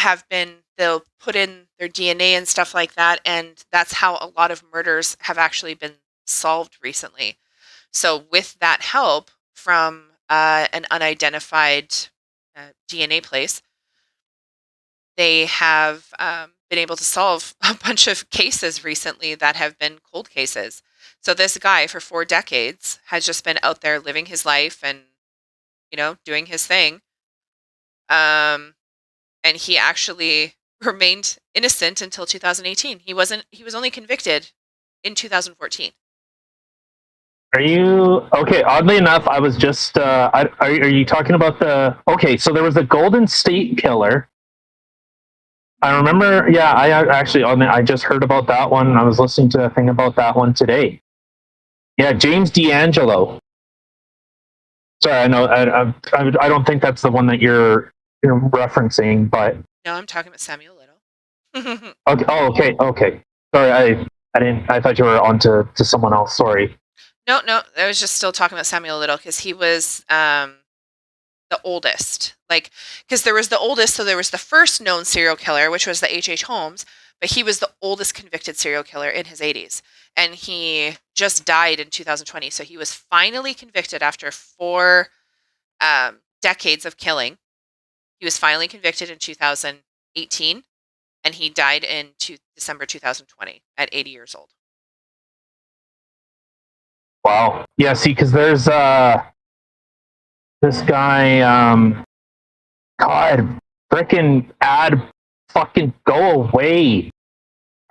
they'll put in their DNA and stuff like that, and that's how a lot of murders have actually been solved recently. So with that help from an unidentified DNA place, they have been able to solve a bunch of cases recently that have been cold cases. So this guy for 4 decades has just been out there living his life and, doing his thing. Um, and he actually remained innocent until 2018. He was only convicted in 2014. Are you okay? Oddly enough, I was just. Are you talking about the? Okay, so there was a Golden State Killer. I remember. Yeah, I just heard about that one. I was listening to a thing about that one today. Yeah, James D'Angelo. Sorry, I know. I don't think that's the one that you're referencing, but No, I'm talking about Samuel Little. okay. Oh, okay. Sorry, I didn't. I thought you were on to someone else. Sorry. No, I was just still talking about Samuel Little because he was the oldest. Like, because there was the oldest, so there was the first known serial killer, which was the H.H. Holmes, but he was the oldest convicted serial killer in his 80s. And he just died in 2020. So he was finally convicted after 4 decades of killing. He was finally convicted in 2018, and he died in December 2020 at 80 years old. Wow. Yeah. See, because there's this guy. God, frickin' ad, fucking go away.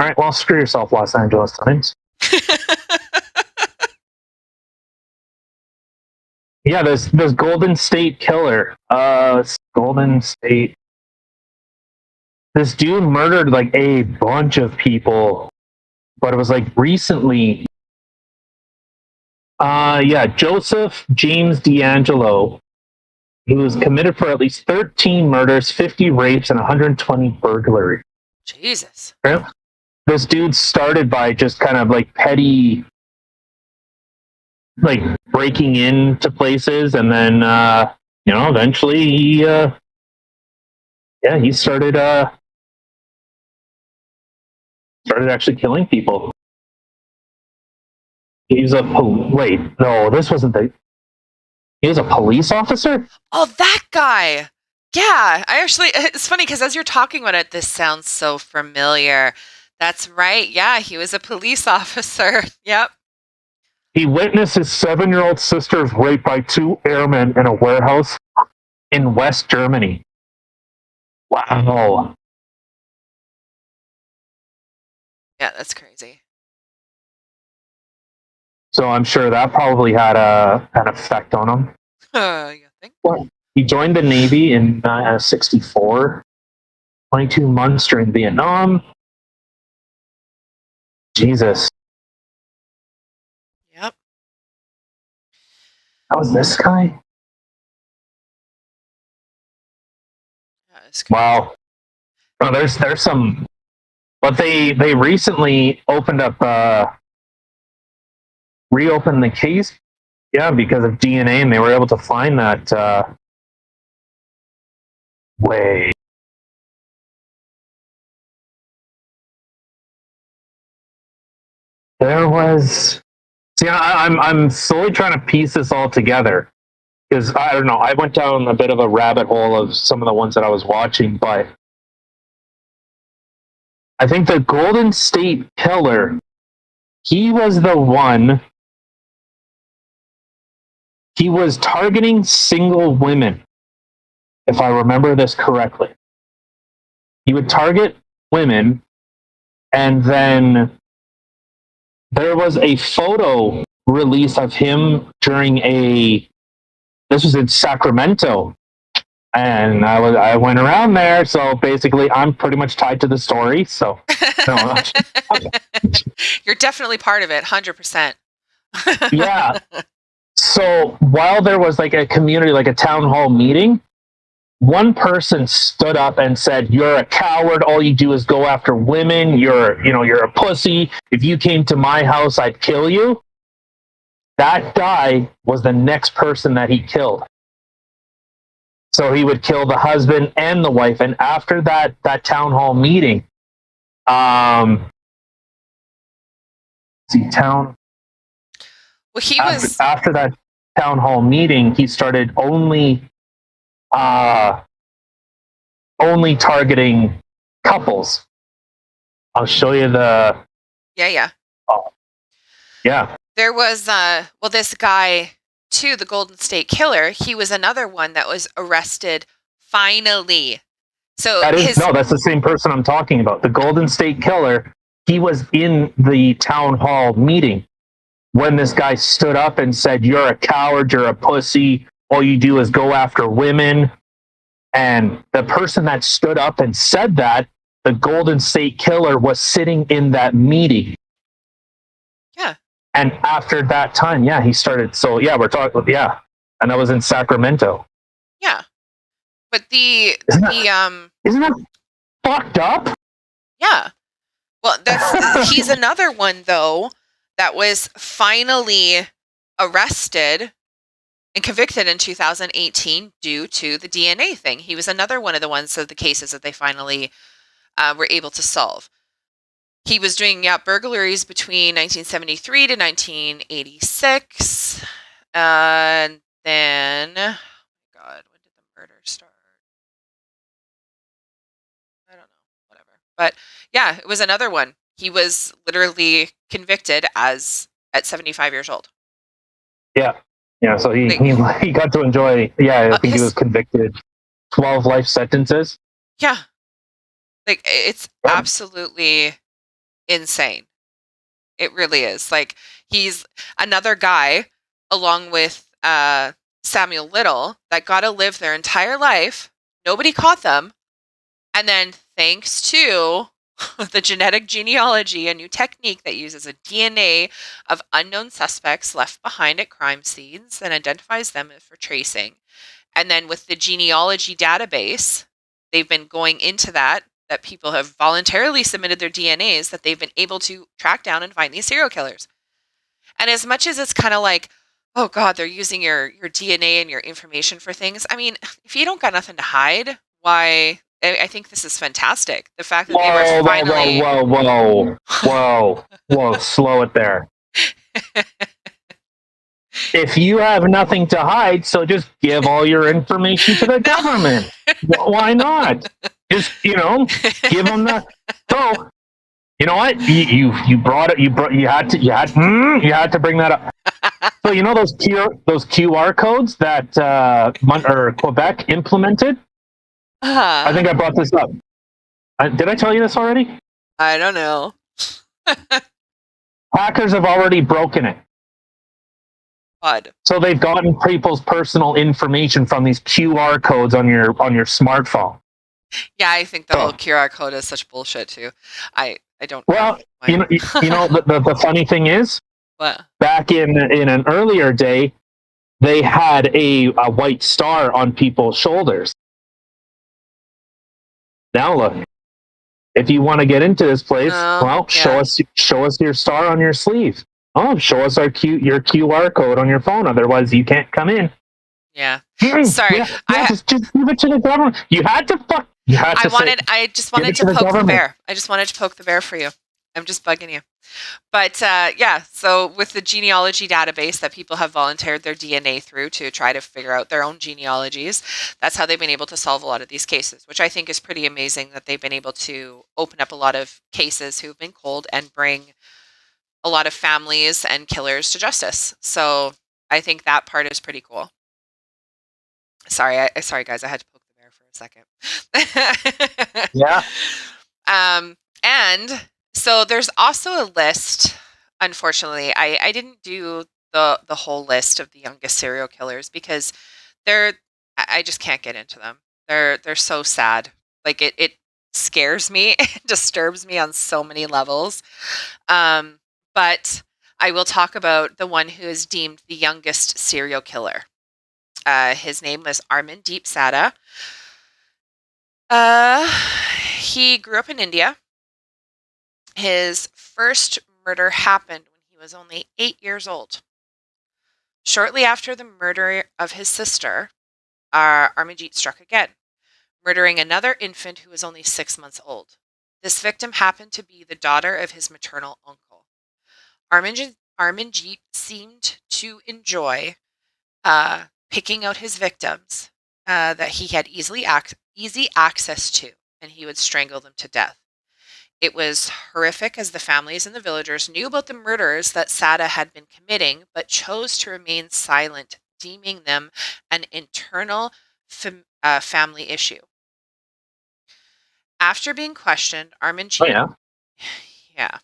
All right. Well, screw yourself, Los Angeles Times. Yeah, there's Golden State Killer. Golden State. This dude murdered like a bunch of people, but it was like recently. Yeah, Joseph James D'Angelo. He was committed for at least 13 murders, 50 rapes, and 120 burglaries. Jesus. This dude started by just kind of like petty, like breaking into places, and then eventually he started actually killing people. He's a wait, no, this wasn't the. He was a police officer? Oh, that guy. Yeah, it's funny because as you're talking about it, this sounds so familiar. That's right. Yeah, he was a police officer. Yep. He witnessed his 7-year-old sister's raped by 2 airmen in a warehouse in West Germany. Wow. Yeah, that's crazy. So I'm sure that probably had an effect on him. You think? Well, he joined the Navy in 1964, 22 months during Vietnam. Jesus. Yep. That was this guy? Wow. Oh, there's some, but they recently reopened the case, yeah, because of DNA, and they were able to find that way. There was. See, I'm slowly trying to piece this all together because I don't know. I went down a bit of a rabbit hole of some of the ones that I was watching, but I think the Golden State Killer, he was the one. He was targeting single women, if I remember this correctly. He would target women, and then there was a photo release of him during this was in Sacramento, and I went around there, so basically I'm pretty much tied to the story, so no. You're definitely part of it, 100%. Yeah. So while there was like a community, like a town hall meeting, one person stood up and said, "You're a coward. All you do is go after women. You're a pussy. If you came to my house, I'd kill you." That guy was the next person that he killed. So he would kill the husband and the wife. And after that town hall meeting, Um, see, town Well, he was, after that town hall meeting, he started uh, only targeting couples. I'll show you the. yeah. Oh, yeah. There was, well, this guy, too, the Golden State Killer, he was another one that was arrested finally. So That is his, no, that's the same person I'm talking about. The Golden State Killer. He was in the town hall meeting when this guy stood up and said, "You're a coward. You're a pussy. All you do is go after women." And the person that stood up and said that, the Golden State Killer, was sitting in that meeting. yeah, And after that time, yeah, he started. So yeah, we're talking. Yeah, and that was in Sacramento. yeah. But the, Isn't the, isn't that fucked up? yeah. Well, he's another one, though, that was finally arrested and convicted in 2018 due to the DNA thing. He was another one of the ones of the cases that they finally were able to solve. He was doing burglaries between 1973 to 1986, and then, God, when did the murder start? I don't know, whatever. But yeah, it was another one. He was literally convicted at 75 years old. Yeah, yeah. So Like, he got to enjoy. Yeah, I think he his, was convicted 12 life sentences. yeah, like it's Yeah. absolutely insane. It really is. Like, he's another guy, along with Samuel Little, that got to live their entire life. Nobody caught them. And then, thanks to the genetic genealogy, a new technique that uses a DNA of unknown suspects left behind at crime scenes and identifies them for tracing. And then with the genealogy database, they've been going into that people have voluntarily submitted their DNAs, that they've been able to track down and find these serial killers. And as much as it's kind of like, oh God, they're using your DNA and your information for things. I mean, if you don't got nothing to hide, why? I think this is fantastic. The fact that they were Whoa, whoa, finally, whoa, whoa, whoa, whoa, whoa! Slow it there. If you have nothing to hide, so just give all your information to the no, government. Why not? Just give them the. So you know what? You brought it. You had to bring that up. So you know those QR codes that Quebec implemented. I think I brought this up. Did I tell you this already? I don't know. Hackers have already broken it. God. So they've gotten people's personal information from these QR codes on your smartphone. Yeah, I think the whole QR code is such bullshit too. I don't. Well, the funny thing is, what? Back in an earlier day, they had a white star on people's shoulders. Now look, if you want to get into this place, show us your star on your sleeve. Oh, show us your QR code on your phone. Otherwise, you can't come in. Yeah. Sorry. Just give it to the government. I just wanted to poke the bear. I just wanted to poke the bear for you. I'm just bugging you. But so with the genealogy database that people have volunteered their DNA through to try to figure out their own genealogies, that's how they've been able to solve a lot of these cases, which I think is pretty amazing, that they've been able to open up a lot of cases who've been cold and bring a lot of families and killers to justice. So I think that part is pretty cool. Sorry guys, I had to poke the bear for a second. Yeah. And so there's also a list. Unfortunately, I didn't do the whole list of the youngest serial killers because I just can't get into them. They're so sad. Like it scares me, it disturbs me on so many levels. But I will talk about the one who is deemed the youngest serial killer. His name was Armandeep Sada. He grew up in India. His first murder happened when he was only 8 years old. Shortly after the murder of his sister, Armandeep struck again, murdering another infant who was only 6 months old. This victim happened to be the daughter of his maternal uncle. Armanjeet seemed to enjoy picking out his victims that he had easy access to, and he would strangle them to death. It was horrific as the families and the villagers knew about the murders that Sada had been committing, but chose to remain silent, deeming them an internal family issue. After being questioned, Oh Armanjeet, yeah. yeah,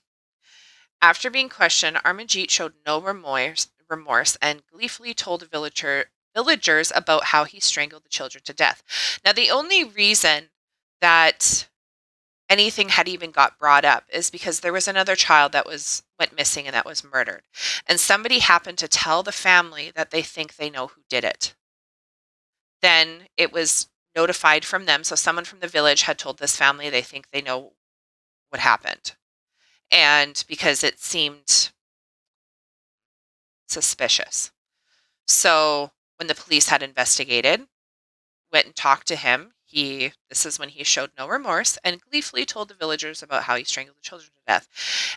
after being questioned, Armanjeet showed no remorse and gleefully told villagers about how he strangled the children to death. Now, the only reason that anything had even got brought up is because there was another child that went missing and that was murdered, and somebody happened to tell the family that they think they know who did it. Then it was notified from them, so someone from the village had told this family they think they know what happened, and because it seemed suspicious. So when the police had investigated, went and talked to him, this is when he showed no remorse and gleefully told the villagers about how he strangled the children to death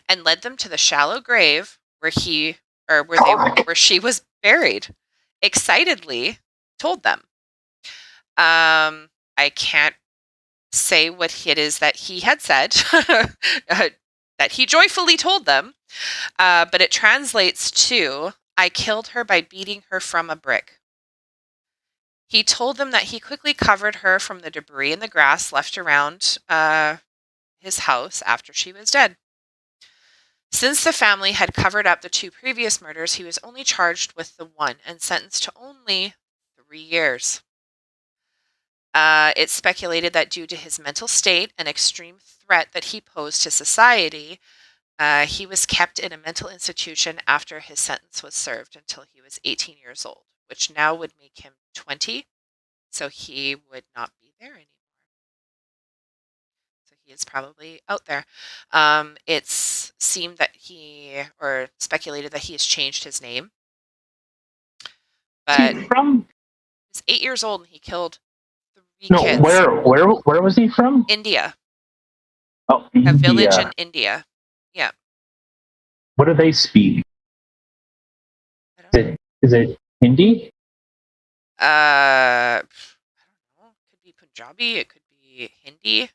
and led them to the shallow grave where she was buried. Excitedly told them. I can't say what it is that he had said that he joyfully told them, but it translates to, I killed her by beating her from a brick. He told them that he quickly covered her from the debris and the grass left around his house after she was dead. Since the family had covered up the 2 previous murders, he was only charged with the one and sentenced to only 3 years. It's speculated that due to his mental state and extreme threat that he posed to society, he was kept in a mental institution after his sentence was served until he was 18 years old, which now would make him 20, so he would not be there anymore. So he is probably out there. It's seemed that or speculated that he has changed his name, but From? he's 8 years old and he killed 3 No, kids. where was he from? India. Oh, A village India. in India. Yeah. What do they speak? I don't know. Is it Hindi? I don't know. It could be Punjabi. It could be Hindi.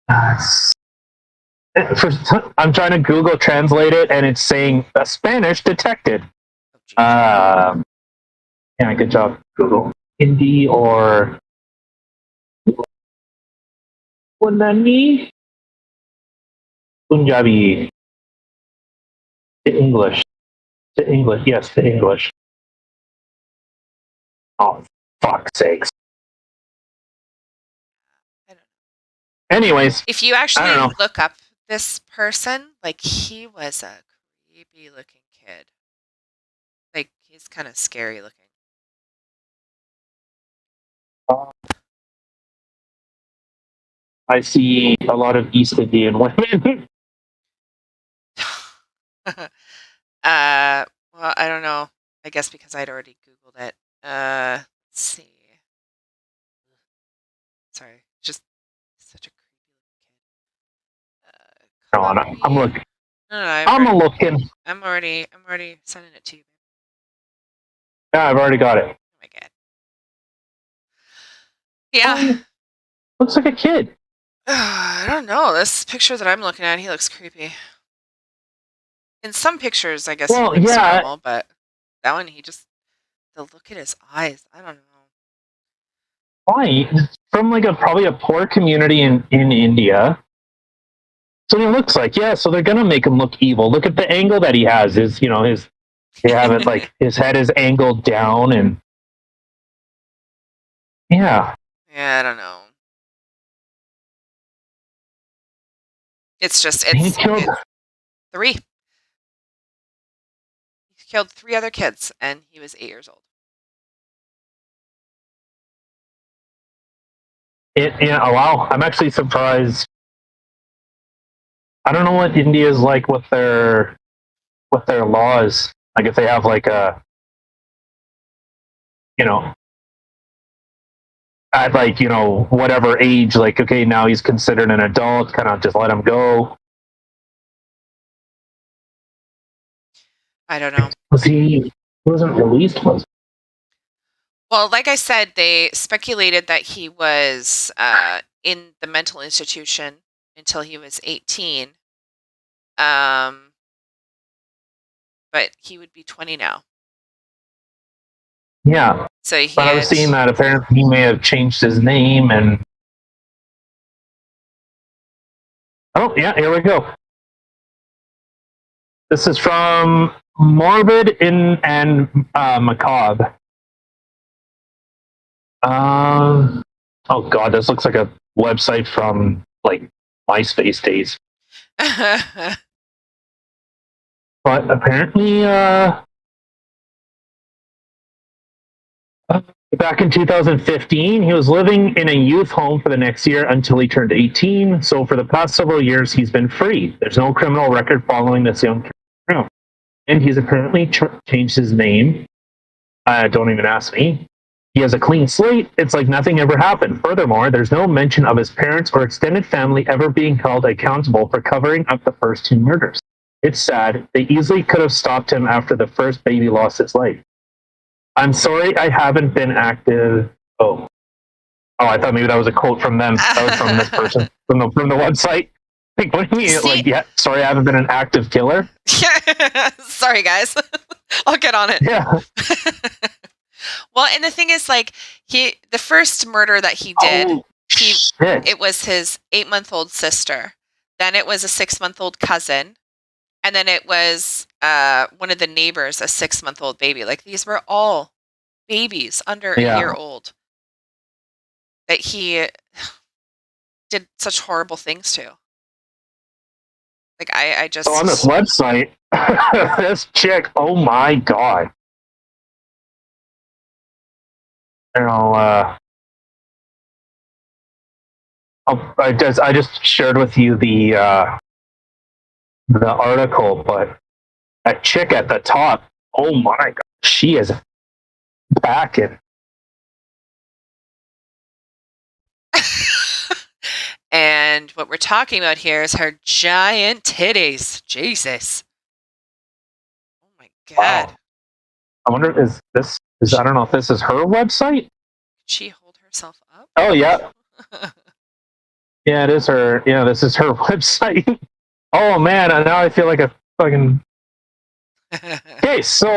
Uh, I'm trying to Google translate it, and it's saying a Spanish detected. Oh, geez. Yeah, good job, Google. Hindi or Punani? Punjabi. To English. To English. Yes, to English. Oh, fuck's sakes. I don't know. Anyways, If you I actually don't know. look up this person, like, he was a creepy looking kid. Like, he's kind of scary looking. I see a lot of East Indian women. Well, I don't know. I guess because I'd already Googled it. Let's see. Sorry, just such a creepy No, looking kid. I'm Copy. looking. No, I'm looking. I'm already sending it to you. Yeah, I've already got it. Oh my god. Yeah. Looks like a kid. I don't know. This picture that I'm looking at, he looks creepy. In some pictures, I guess he Well, looks yeah. normal, but that one, the look at his eyes, I don't know. Why? From like probably a poor community in India. So he looks like, yeah, so they're gonna make him look evil. Look at the angle that he has. They have it like his head is angled down, and yeah. Yeah, I don't know. It's just, He killed. 3. He killed 3 other kids, and he was 8 years old. Yeah, oh, wow. I'm actually surprised. I don't know what India is like with their laws. Like if they have like a, you know, at like, whatever age, like, okay, now he's considered an adult, kind of just let him go. I don't know. He wasn't released, was Well, like I said, they speculated that he was in the mental institution until he was 18. Um, but he would be 20 now. Yeah. So he But I was seeing that apparently he may have changed his name and oh yeah, here we go. This is from Morbid and Macabre. Oh god, this looks like a website from like MySpace days. But apparently, back in 2015, he was living in a youth home for the next year until he turned 18. So for the past several years, he's been free. There's no criminal record following this young criminal. And he's apparently changed his name. Don't even ask me. He has a clean slate. It's like nothing ever happened. Furthermore, there's no mention of his parents or extended family ever being held accountable for covering up the first 2 murders. It's sad. They easily could have stopped him after the first baby lost its life. I'm sorry I haven't been active. Oh, I thought maybe that was a quote from them. That was from this person from the website. Like, what do you mean? Like, yeah, sorry I haven't been an active killer. Yeah, sorry guys. I'll get on it. Yeah. Well, and the thing is, like, the first murder that he did, it was his 8-month-old sister. Then it was a 6-month-old cousin. And then it was one of the neighbors, a 6-month-old baby. Like, these were all babies under a year old that he did such horrible things to. Like, I just... So on this website, this chick, oh my god. I just shared with you the article, but that chick at the top, oh my god, she is back in. And what we're talking about here is her giant titties. Jesus. Oh my god. Wow. I wonder, I don't know if this is her website? Can she hold herself up? Oh, yeah. Yeah, it is her. Yeah, this is her website. Oh, man, now I feel like a fucking... Okay, so,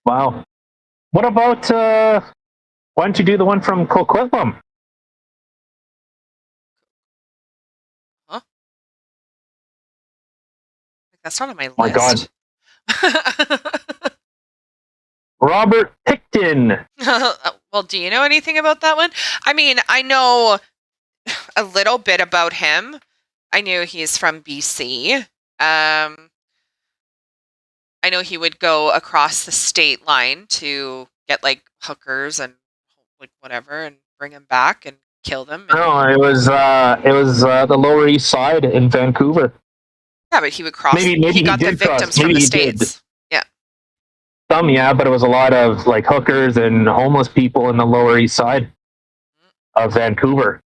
wow. What about, why don't you do the one from Coquitlam? Huh? That's not on my list. My god. Robert Picton. Well, do you know anything about that one? I mean, I know a little bit about him. I knew he's from BC. I know he would go across the state line to get like hookers and like whatever and bring them back and kill them. And... No, it was the Lower East Side in Vancouver. Yeah, but he would cross. Maybe he got the victims from the States. Yeah. Some, yeah, but it was a lot of like hookers and homeless people in the Lower East Side of Vancouver.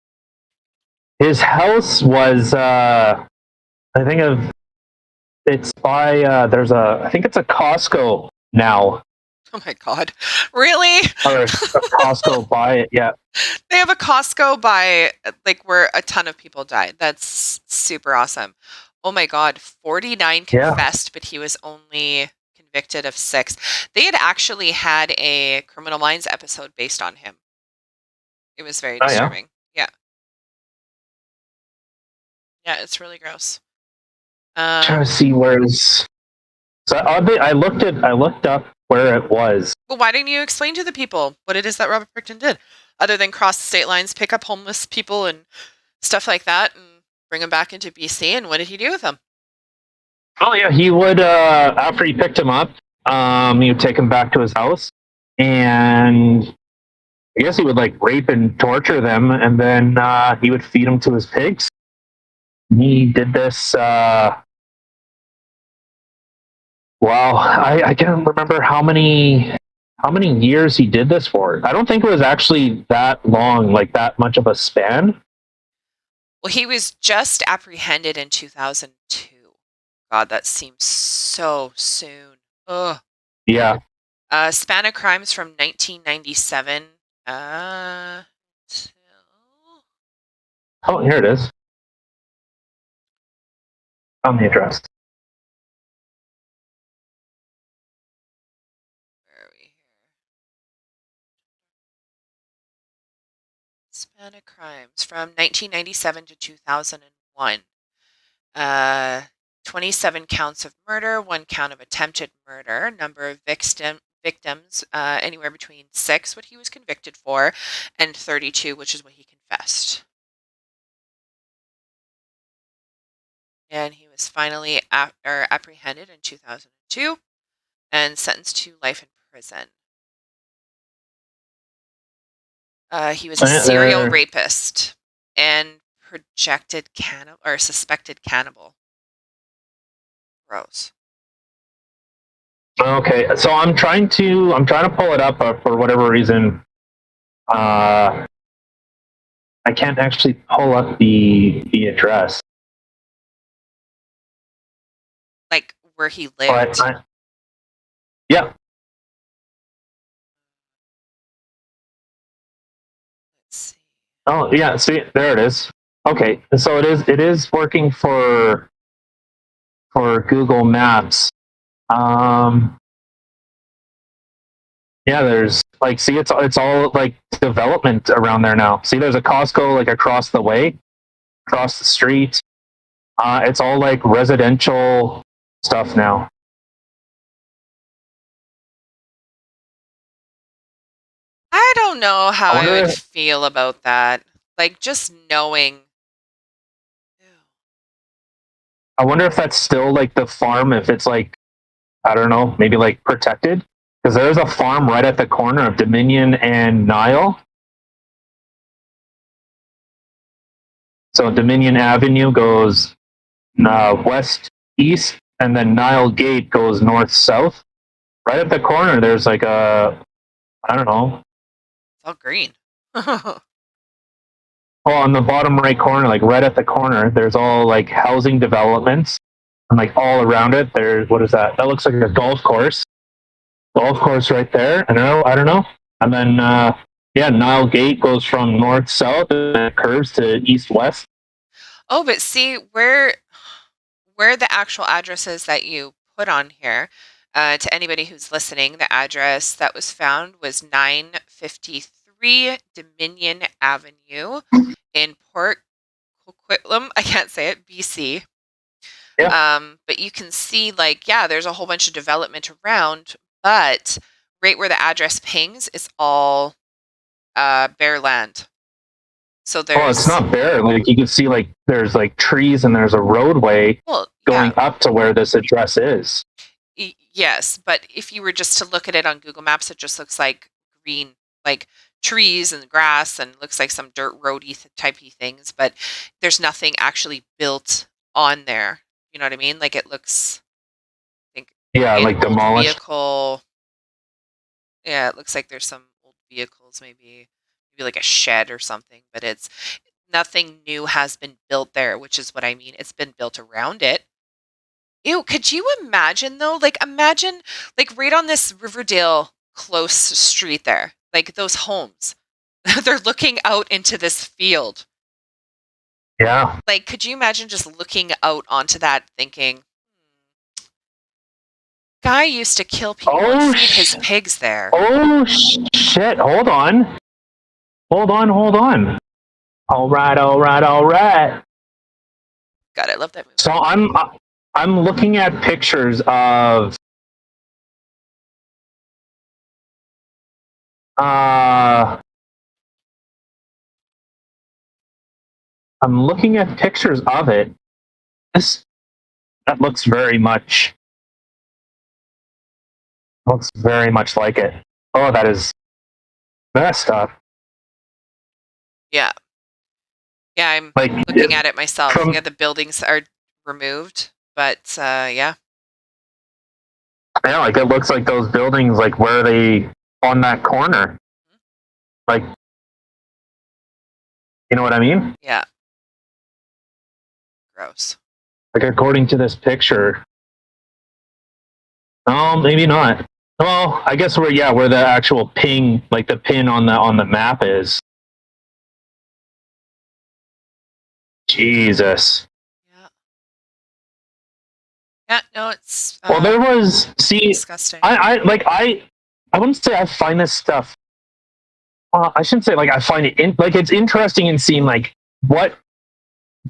His house was, I think it's by, I think it's a Costco now. Oh my god. Really? Or a Costco by it, yeah. They have a Costco by, like, where a ton of people died. That's super awesome. Oh my god, 49 confessed, but he was only convicted of 6. They had actually had a Criminal Minds episode based on him. It was very disturbing. Yeah. Yeah, it's really gross. Trying to see where's. So I looked up where it was. Well, why didn't you explain to the people what it is that Robert Picton did, other than cross the state lines, pick up homeless people and stuff like that, and bring them back into BC? And what did he do with them? Oh yeah, he would after he picked him up, he would take him back to his house, and I guess he would like rape and torture them, and then he would feed them to his pigs. He did this. Wow, I can't remember how many how many years he did this for. I don't think it was actually that long, like that much of a span. Well, he was just apprehended in 2002. God, that seems so soon. Ugh. Yeah. Span of crimes from 1997 till Oh, here it is. On the address. where are we here? Span of crimes from 1997 to 2001. Uh, 27 counts of murder, 1 count of attempted murder, number of victims anywhere between 6, what he was convicted for, and 32, which is what he confessed. And he was finally apprehended in 2002 and sentenced to life in prison. He was a serial rapist and projected cannibal or suspected cannibal. Gross. Okay, so I'm trying to pull it up, but for whatever reason, I can't actually pull up the address. Like where he But lived. yeah. Let's see. Oh yeah. See, there it is. Okay, so it is working for Google Maps. Yeah, there's like, see, it's all like development around there now. See, there's a Costco like across the way, across the street. It's all like residential stuff now. I don't know how I I would wonder. feel about that. Like just knowing. Ew. I wonder if that's still like the farm. If it's like, I don't know, maybe like protected, because there's a farm right at the corner of Dominion and Nile. So Dominion Avenue goes west east, and then Nile Gate goes north south. Right at the corner, there's like a, I don't know. It's all green. Well, on the bottom right corner, like right at the corner, there's all like housing developments, and like all around it, there's, what is that? That looks like a golf course. Golf course right there. I don't know. And then yeah, Nile Gate goes from north south and it curves to east west. Oh, but see where the actual address is that you put on here. To anybody who's listening, the address that was found was 953 Dominion Avenue in Port Coquitlam. I can't say it, BC. Yeah. But you can see, like, yeah, there's a whole bunch of development around, but right where the address pings is all bare land. So Oh, it's there's, not bare. Like you can see, like there's like trees and there's a roadway well, going yeah, up to where this address is. yes, but if you were just to look at it on Google Maps, it just looks like green, like trees and grass, and looks like some dirt roady typey things, but there's nothing actually built on there. You know what I mean? Like it looks, I think Yeah, maybe an like old demolished. vehicle. Yeah, it looks like there's some old vehicles, maybe like a shed or something, but it's nothing new has been built there, which is what I mean. It's been built around it. Ew, could you imagine though? Like imagine like right on this Riverdale close street there, like those homes. They're looking out into this field. Yeah. Like, could you imagine just looking out onto that thinking, guy used to kill people and Oh feed his pigs there. oh shit! Hold on. Hold on. All right, all right, all right. God, I love that movie. So I'm looking at pictures of uh I'm looking at pictures of it. This that looks very much like it. Oh, that is messed up. Yeah. Yeah, I'm Like looking at it myself. Yeah, from the buildings are removed, but yeah. yeah, like it looks like those buildings, like where they on that corner. Like, you know what I mean? Yeah. Gross. Like, according to this picture. Oh, maybe not. Well, I guess where the actual ping, like the pin on the map is. Jesus. Yeah. Yeah, no, it's Well, there was disgusting. I wouldn't say I find this stuff. I shouldn't say like I find it it's interesting in seeing like what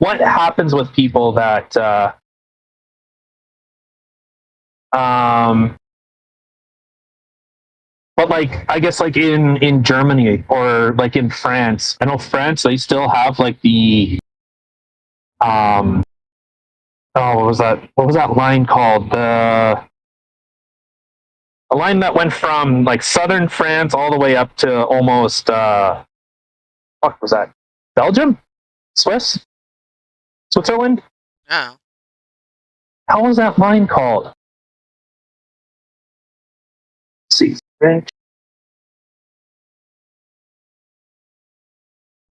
happens with people that but like I guess like in Germany or like in France. I know France, they still have like the oh, what was that line called? The a line that went from like southern France all the way up to almost what was that? Belgium? Swiss? Switzerland? Oh. How was that line called? Let's see.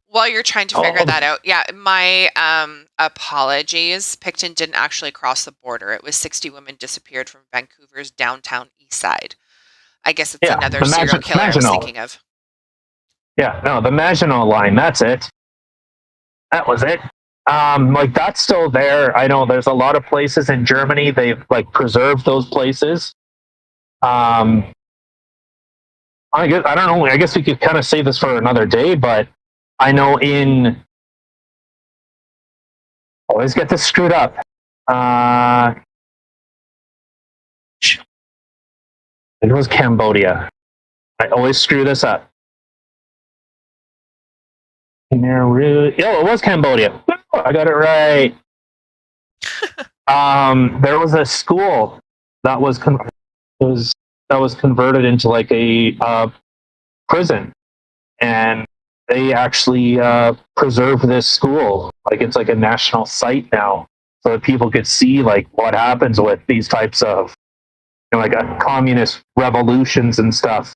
While you're trying to figure that out, yeah, my apologies. Picton didn't actually cross the border. It was 60 women disappeared from Vancouver's downtown east side. I guess it's another serial killer I was thinking of. Yeah, no, the Maginot line. That's it. That was it. Like that's still there. I know there's a lot of places in Germany they've like preserved those places. I don't know. I guess we could kind of save this for another day, but I know always get this screwed up. It was Cambodia. I always screw this up. Oh, it was Cambodia. I got it right. There was a school that was converted into like a prison, and they actually preserve this school. Like it's like a national site now, so that people could see like what happens with these types of like communist revolutions and stuff.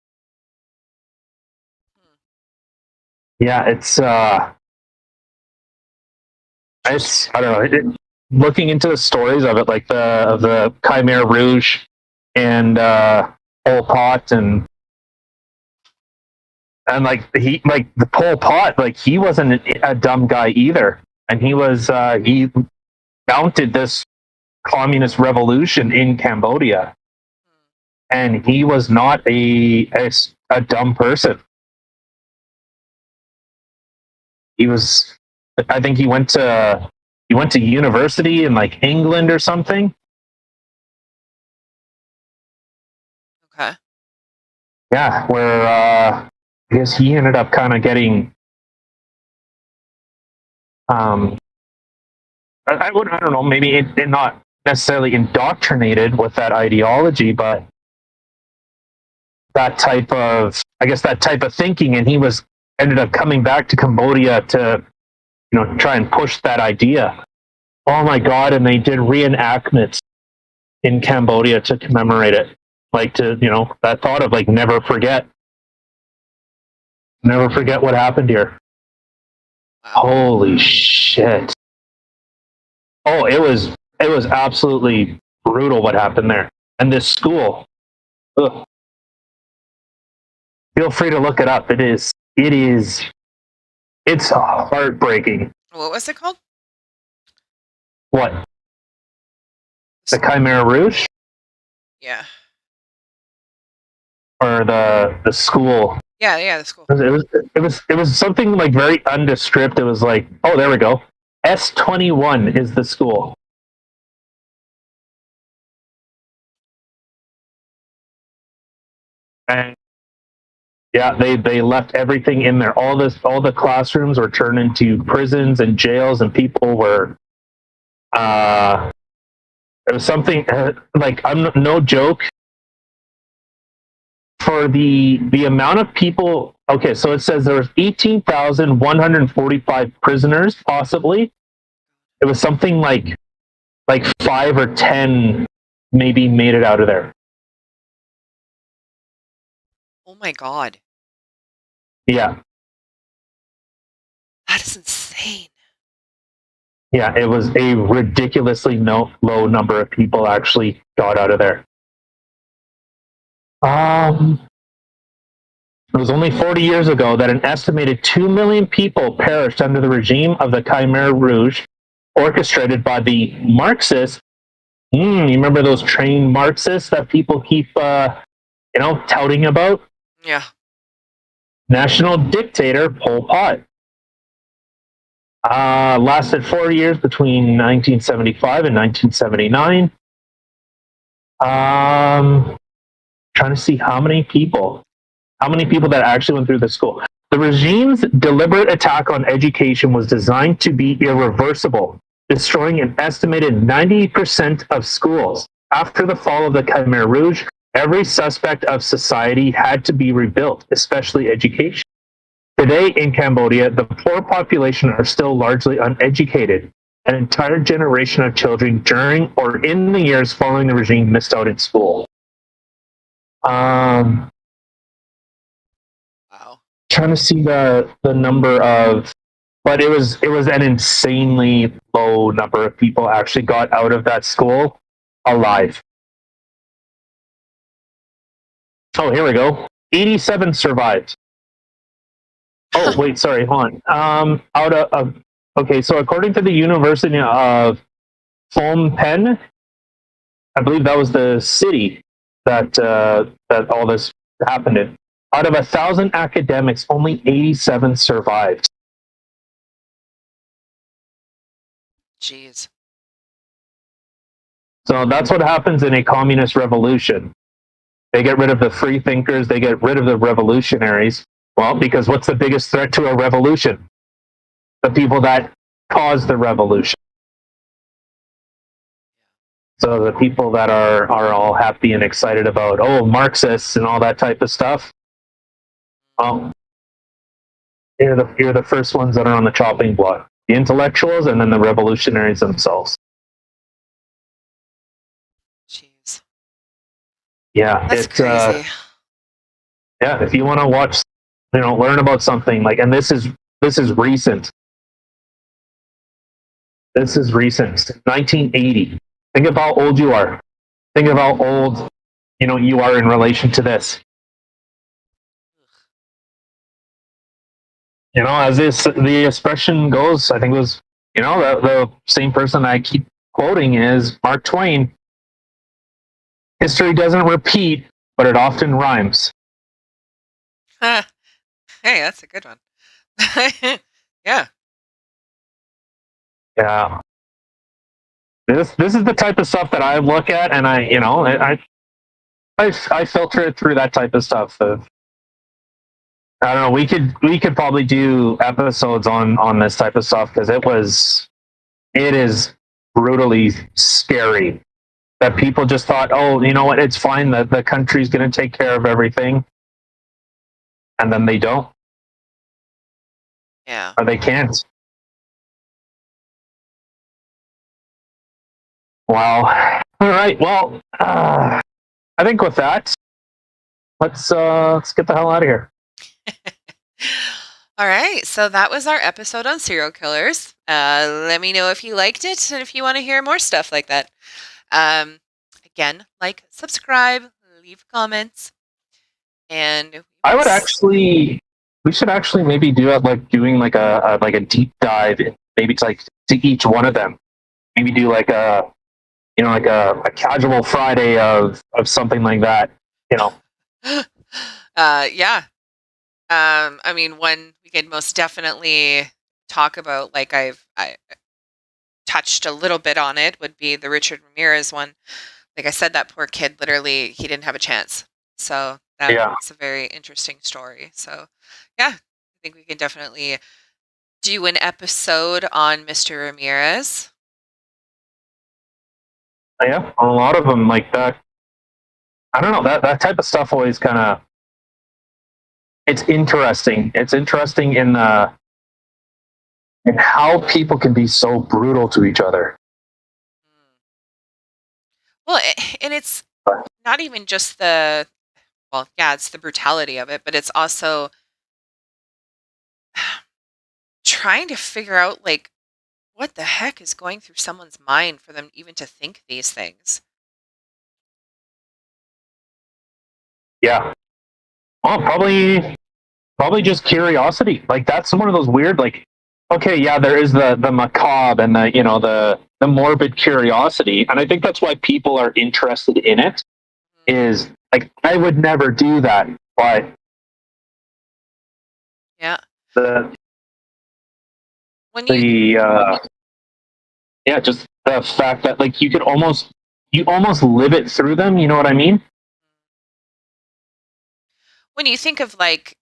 Yeah, it's I don't know. Looking into the stories of it, like the Khmer Rouge and Pol Pot and like the Pol Pot, like he wasn't a dumb guy either, and he mounted this communist revolution in Cambodia, and he was not a dumb person. He was, I think he went to university in like England or something. Okay. Yeah, where I guess he ended up kind of getting I don't know, maybe not necessarily indoctrinated with that ideology, but that type of thinking, and he was ended up coming back to Cambodia to try and push that idea. Oh my god, and they did reenactments in Cambodia to commemorate it. Like to that thought of like never forget what happened here. Wow. Holy shit. Oh, it was absolutely brutal what happened there. And this school. Ugh. Feel free to look it up. It's heartbreaking. What was it called? What? The Khmer Rouge? Yeah. Or the school? Yeah, the school. It was something like very undescript. It was like, oh, there we go. S21 is the school. And yeah, they left everything in there. All the classrooms were turned into prisons and jails, and people were it was something like I'm no joke. For the amount of people, okay, so it says there was 18,145 prisoners, possibly. It was something like 5 or 10 maybe made it out of there. Oh my God. Yeah, That is insane. yeah, it was a ridiculously low number of people actually got out of there. Um, it was only 40 years ago that an estimated 2 million people perished under the regime of the Khmer Rouge, orchestrated by the Marxists. You remember those trained Marxists that people keep, touting about? Yeah. National dictator Pol Pot. Lasted 4 years between 1975 and 1979. Trying to see how many people that actually went through the school. The regime's deliberate attack on education was designed to be irreversible, destroying an estimated 90% of schools. After the fall of the Khmer Rouge, every suspect of society had to be rebuilt, especially education. Today in Cambodia, the poor population are still largely uneducated. An entire generation of children during or in the years following the regime missed out in school. Um, Wow. Trying to see the number of, but it was an insanely low number of people actually got out of that school alive. Oh, here we go. 87 survived. Oh, wait, sorry, hold on. Out of okay, so according to the University of Phnom Penh, I believe that was the city that all this happened in. Out of 1,000 academics, only 87 survived. Jeez. So that's what happens in a communist revolution. They get rid of the free thinkers, they get rid of the revolutionaries. Well, because what's the biggest threat to a revolution? The people that caused the revolution. So the people that are all happy and excited about, oh, Marxists and all that type of stuff, well, you're the first ones that are on the chopping block. The intellectuals and then the revolutionaries themselves. Jeez. Yeah, That's crazy. yeah, if you want to watch, learn about something like, and this is recent. This is recent, 1980. Think of how old you are. Think of how old, you are in relation to this. As the expression goes, I think it was, the same person I keep quoting is Mark Twain. History doesn't repeat, but it often rhymes. Huh. Hey, that's a good one. Yeah. Yeah. This is the type of stuff that I look at, and I filter it through that type of stuff. I don't know. We could probably do episodes on this type of stuff because it is brutally scary that people just thought, oh, you know what, it's fine that the country's going to take care of everything, and then they don't, Yeah. or they can't. Wow. All right. Well, I think with that, let's get the hell out of here. All right. So that was our episode on serial killers. Let me know if you liked it and if you want to hear more stuff like that. Um, Again, like, subscribe, leave comments, and we I will would actually, we should actually maybe do it like doing like a deep dive, maybe to like to each one of them. Maybe do like a casual Friday of something like that. You know. yeah. I mean, one we could most definitely talk about, like I touched a little bit on it, would be the Richard Ramirez one. Like I said, that poor kid, literally, he didn't have a chance. So Yeah. that's a very interesting story. So, yeah, I think we can definitely do an episode on Mr. Ramirez. Yeah. A lot of them like that. I don't know, that type of stuff always kind of, it's interesting. It's interesting in how people can be so brutal to each other. Mm. Well, and it's not even just well, yeah, it's the brutality of it, but it's also trying to figure out, like, what the heck is going through someone's mind for them even to think these things. Yeah. Well, probably just curiosity. Like that's one of those weird, like, okay, yeah, there is the macabre and the the morbid curiosity, and I think that's why people are interested in it. Mhm. Is like I would never do that, but Yeah. the When you the yeah, just the fact that like you almost live it through them. You know what I mean? when you think of, like,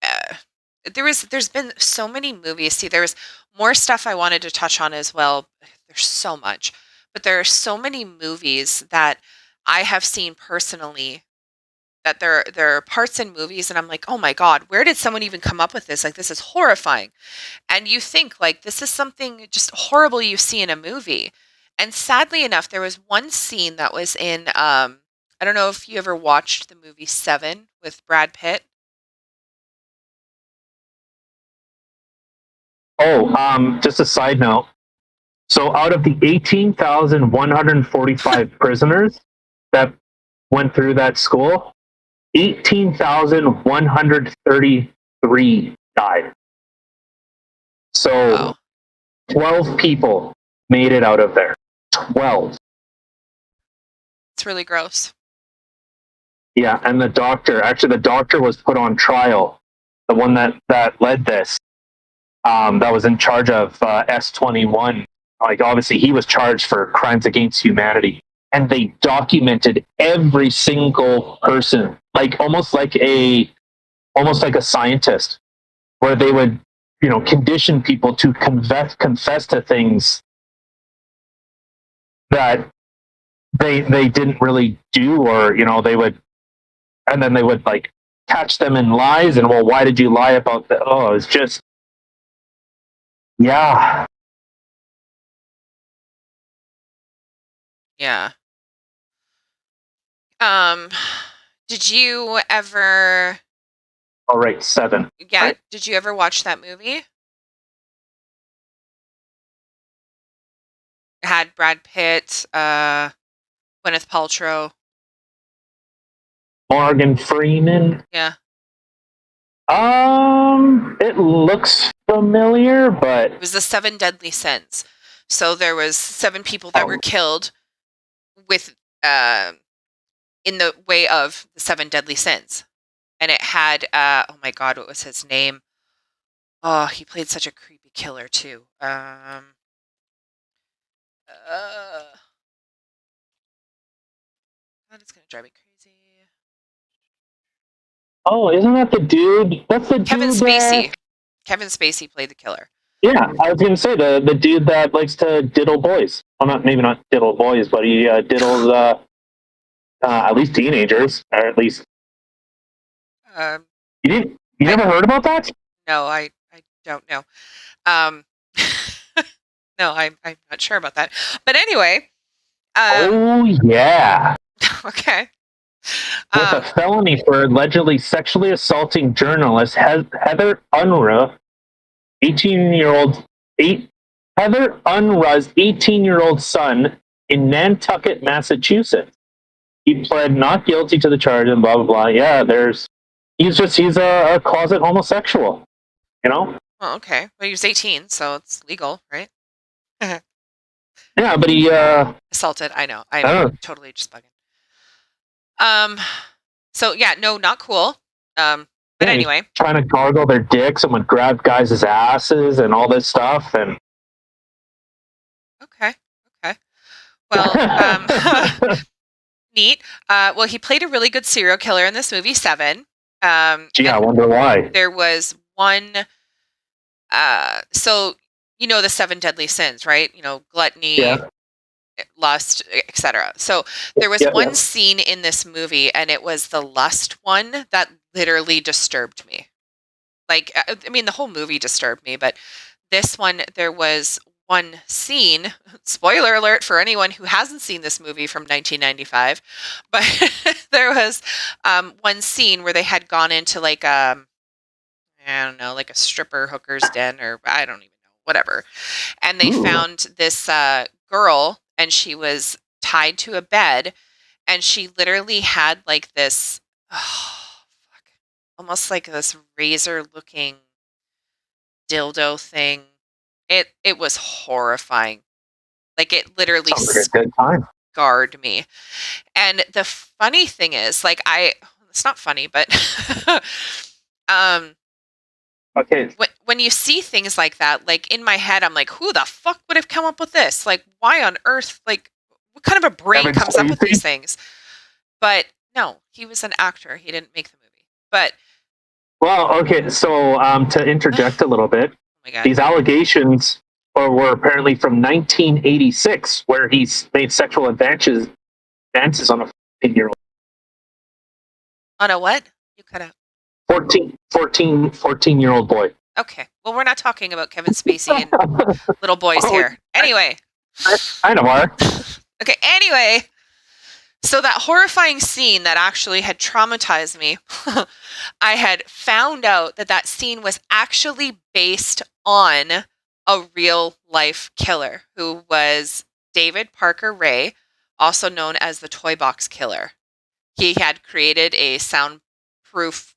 there's been so many movies. See, there was more stuff I wanted to touch on as well. There's so much, but there are so many movies that I have seen personally that there are parts in movies and I'm like, "Oh my god, where did someone even come up with this? Like, this is horrifying." And you think, like, this is something just horrible you see in a movie. And sadly enough, there was one scene that was in, I don't know if you ever watched the movie Seven with Brad Pitt. Oh, just a side note. So out of the 18,145 prisoners that went through that school, 18,133 died. So Wow. 12 people made it out of there. 12. It's really gross. Yeah, and the doctor was put on trial. The one that led this, that was in charge of S-21. Like obviously, he was charged for crimes against humanity, and they documented every single person, like almost like a scientist, where they would condition people to confess to things that they didn't really do, or they would, and then they would like catch them in lies, and well, why did you lie about that? Oh, it's just, yeah. Yeah. Um, did you ever All right, 7. yeah, Right. did you ever watch that movie? It had Brad Pitt, Gwyneth Paltrow. Morgan Freeman. Yeah. It looks familiar, but It was the Seven Deadly Sins. So there was 7 people that were oh, killed with uh in the way of the 7 deadly sins. And it had oh my god, what was his name? Oh, he played such a creepy killer too. Uh God, it's gonna drive me crazy. oh, isn't that the dude? That's the Kevin dude that. Spacey. Kevin Spacey played the killer. Yeah, I was gonna say the dude that likes to diddle boys. Well, not maybe not diddle boys, but he diddles at least teenagers, or at least Um, you I never heard about that? no, I don't know. Um, no, I'm not sure about that. But anyway, Oh yeah, okay. with a Um, felony for allegedly sexually assaulting journalist Heather Unruh, 18-year-old eight Heather Unruh's 18-year-old son in Nantucket, Massachusetts. He pled not guilty to the charge and blah blah blah. Yeah, he's a closet homosexual. You know. well, okay. Well, he was 18, so it's legal, right? Yeah, but he Assaulted. I know. I I'm don't know, totally just bugging. Um, so yeah, no, not cool. But yeah, he's anyway, trying to gargle their dicks and would grab guys' asses and all this stuff and. okay, okay. Well, neat. Well, he played a really good serial killer in this movie, Seven. Gee, I And wonder why. there was one. So the 7 deadly sins, right? Gluttony, Yeah, lust, etc. So there was yeah, one yeah. scene in this movie, and it was the lust one that literally disturbed me. Like, I mean, the whole movie disturbed me, but this one, there was one scene, spoiler alert for anyone who hasn't seen this movie from 1995, but there was one scene where they had gone into like I don't know, like a stripper hooker's den, or I don't even know, whatever. And they Ooh, found this girl, and she was tied to a bed, and she literally had like this, oh, fuck, almost like this razor looking dildo thing. It was horrifying. Like it literally sounds like a good time. scarred me. And the funny thing is, like it's not funny, but um Okay, when you see things like that, like in my head, I'm like, who the fuck would have come up with this? Like, why on earth? Like, what kind of a brain Kevin comes up with these Spacey. things? But no, he was an actor. He didn't make the movie. But Well, okay, so to interject a oh little bit, my god, these allegations were apparently from 1986, where he's made sexual advances on a 14-year-old, on a what? You cut out. 14-year-old boy. Okay, well, we're not talking about Kevin Spacey and little boys Oh, here. Anyway, kind of are. okay. Anyway, so that horrifying scene that actually had traumatized me, I had found out that that scene was actually based on a real life killer who was David Parker Ray, also known as the Toy Box Killer. He had created a soundproof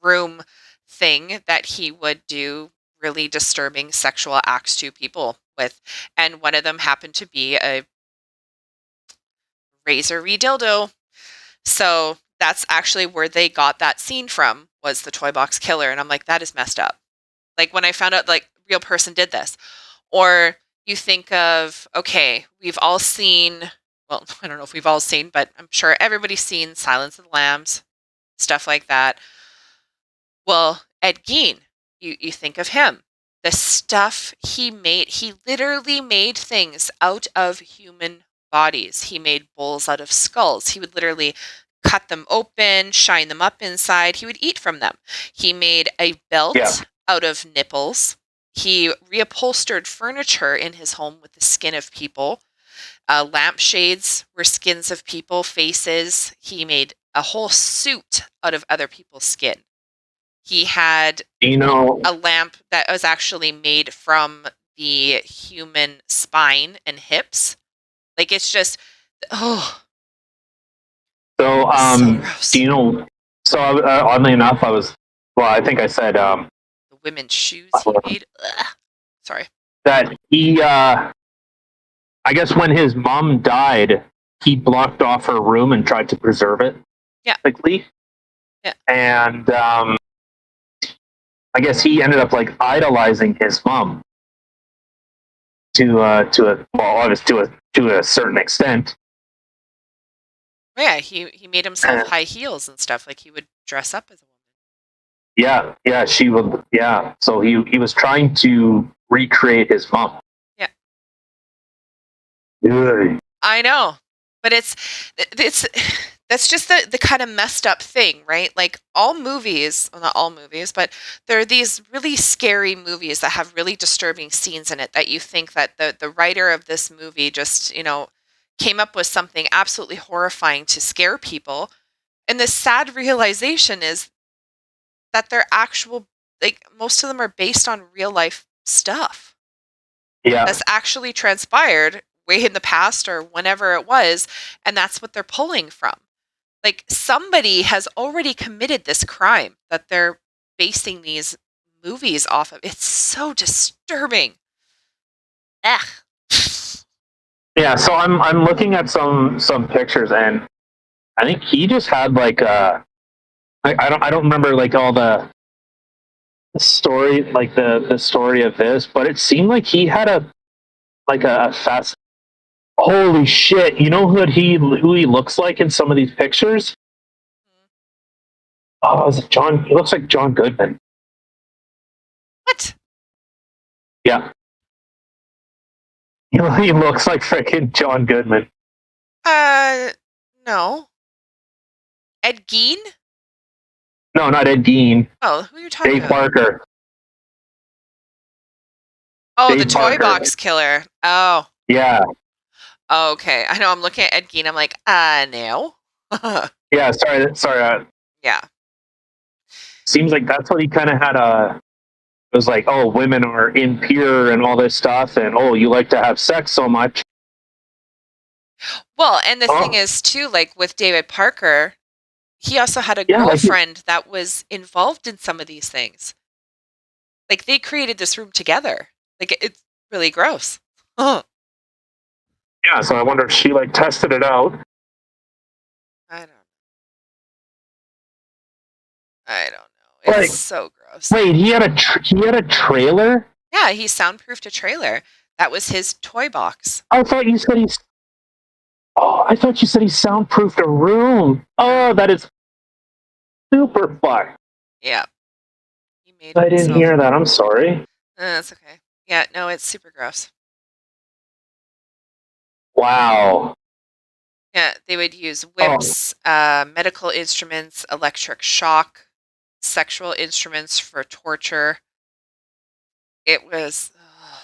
room thing that he would do really disturbing sexual acts to people with. And one of them happened to be a razory dildo. So that's actually where they got that scene from, was the Toy Box Killer. And I'm like, that is messed up. Like when I found out like real person did this. Or you think of, okay, we've all seen, well, I don't know if we've all seen, but I'm sure everybody's seen Silence of the Lambs, stuff like that. Well, Ed Gein, you think of him. The stuff he made, he literally made things out of human bodies. He made bowls out of skulls. He would literally cut them open, shine them up inside. He would eat from them. He made a Yeah. belt out of nipples. He reupholstered furniture in his home with the skin of people. Lampshades were skins of people, faces. He made a whole suit out of other people's skin. He had You know, a lamp that was actually made from the human spine and hips. Like it's just, oh, so so do gross. you know? So oddly enough, well, I think I said The women's shoes he made. Ugh. Sorry. that he I guess when his mom died, he blocked off her room and tried to preserve it Yeah. quickly. Yeah. And I guess he ended up like idolizing his mom to a well, obviously to a certain extent. Yeah. He made himself high heels and stuff. Like he would dress up as a woman. Yeah, yeah, she would. Yeah, so he was trying to recreate his mom. Yeah. Ugh. I know. But it's that's just the kind of messed up thing, right? Like all movies, well, not all movies, but there are these really scary movies that have really disturbing scenes in it that you think that the writer of this movie just, came up with something absolutely horrifying to scare people. And the sad realization is that they're actual, like most of them are based on real life stuff Yeah, that's actually transpired way in the past or whenever it was, and that's what they're pulling from. Like somebody has already committed this crime that they're basing these movies off of. It's so disturbing. Ugh. yeah. So I'm looking at some pictures, and I think he just had like I don't remember like all the story, like the story of this, but it seemed like he had a fast. Holy shit! You know who he looks like in some of these pictures? Oh, is it John? He looks like John Goodman. What? Yeah, he looks like freaking John Goodman. Uh, no. Ed Gein? No, not Ed Gein. Oh, who are you talking Dave about? Parker. Oh, the Dave toy Parker. box killer. Oh, Yeah, okay. I know. I'm looking at Ed Gein. I'm like, no. yeah. Sorry. Yeah. Seems like that's what he kind of had a. It was like, oh, women are impure and all this stuff, and oh, you like to have sex so much. Well, and the thing Oh, is, too, like with David Parker, he also had a yeah, like girlfriend that was involved in some of these things. Like they created this room together. Like it's really gross. I yeah. So I wonder if she like tested it out. don't. I don't know. It's Like, so gross. wait, he had a trailer. Yeah, he soundproofed a trailer. That was his toy box. I thought you said he's. Oh, I thought you said he soundproofed a room. No. Oh, that is super fucked. Yeah, he made I didn't himself. hear that. I'm sorry. That's okay. Yeah, no, it's super gross. Wow. Yeah, they would use Oh, whips, medical instruments, electric shock, sexual instruments for torture. It was, ugh,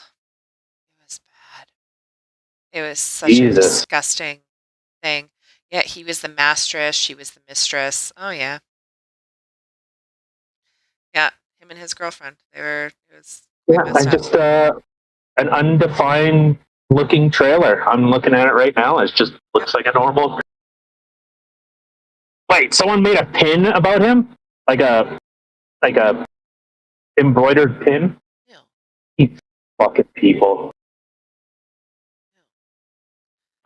it was bad. It was such a Jesus. disgusting thing. Yeah, he was the mastress, she was the mistress. Oh yeah, yeah. Him and his girlfriend. They were. It was quite Yeah, I messed up. just an undefined looking trailer. I'm looking at it right now. It just Yep. looks like a normal. Wait, someone made a pin about him, like a embroidered pin. Yeah. You fucking people.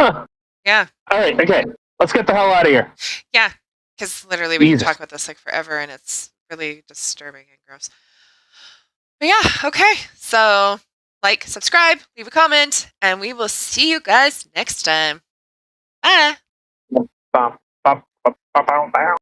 Huh. Yeah. All right, okay. Let's get the hell out of here. Yeah. Because literally, we can talk Jesus. about this like forever, and it's really disturbing and gross. But yeah. Okay. So, like, subscribe, leave a comment, and we will see you guys next time. Bye. Bum, bum, bum, bum, bum, bum.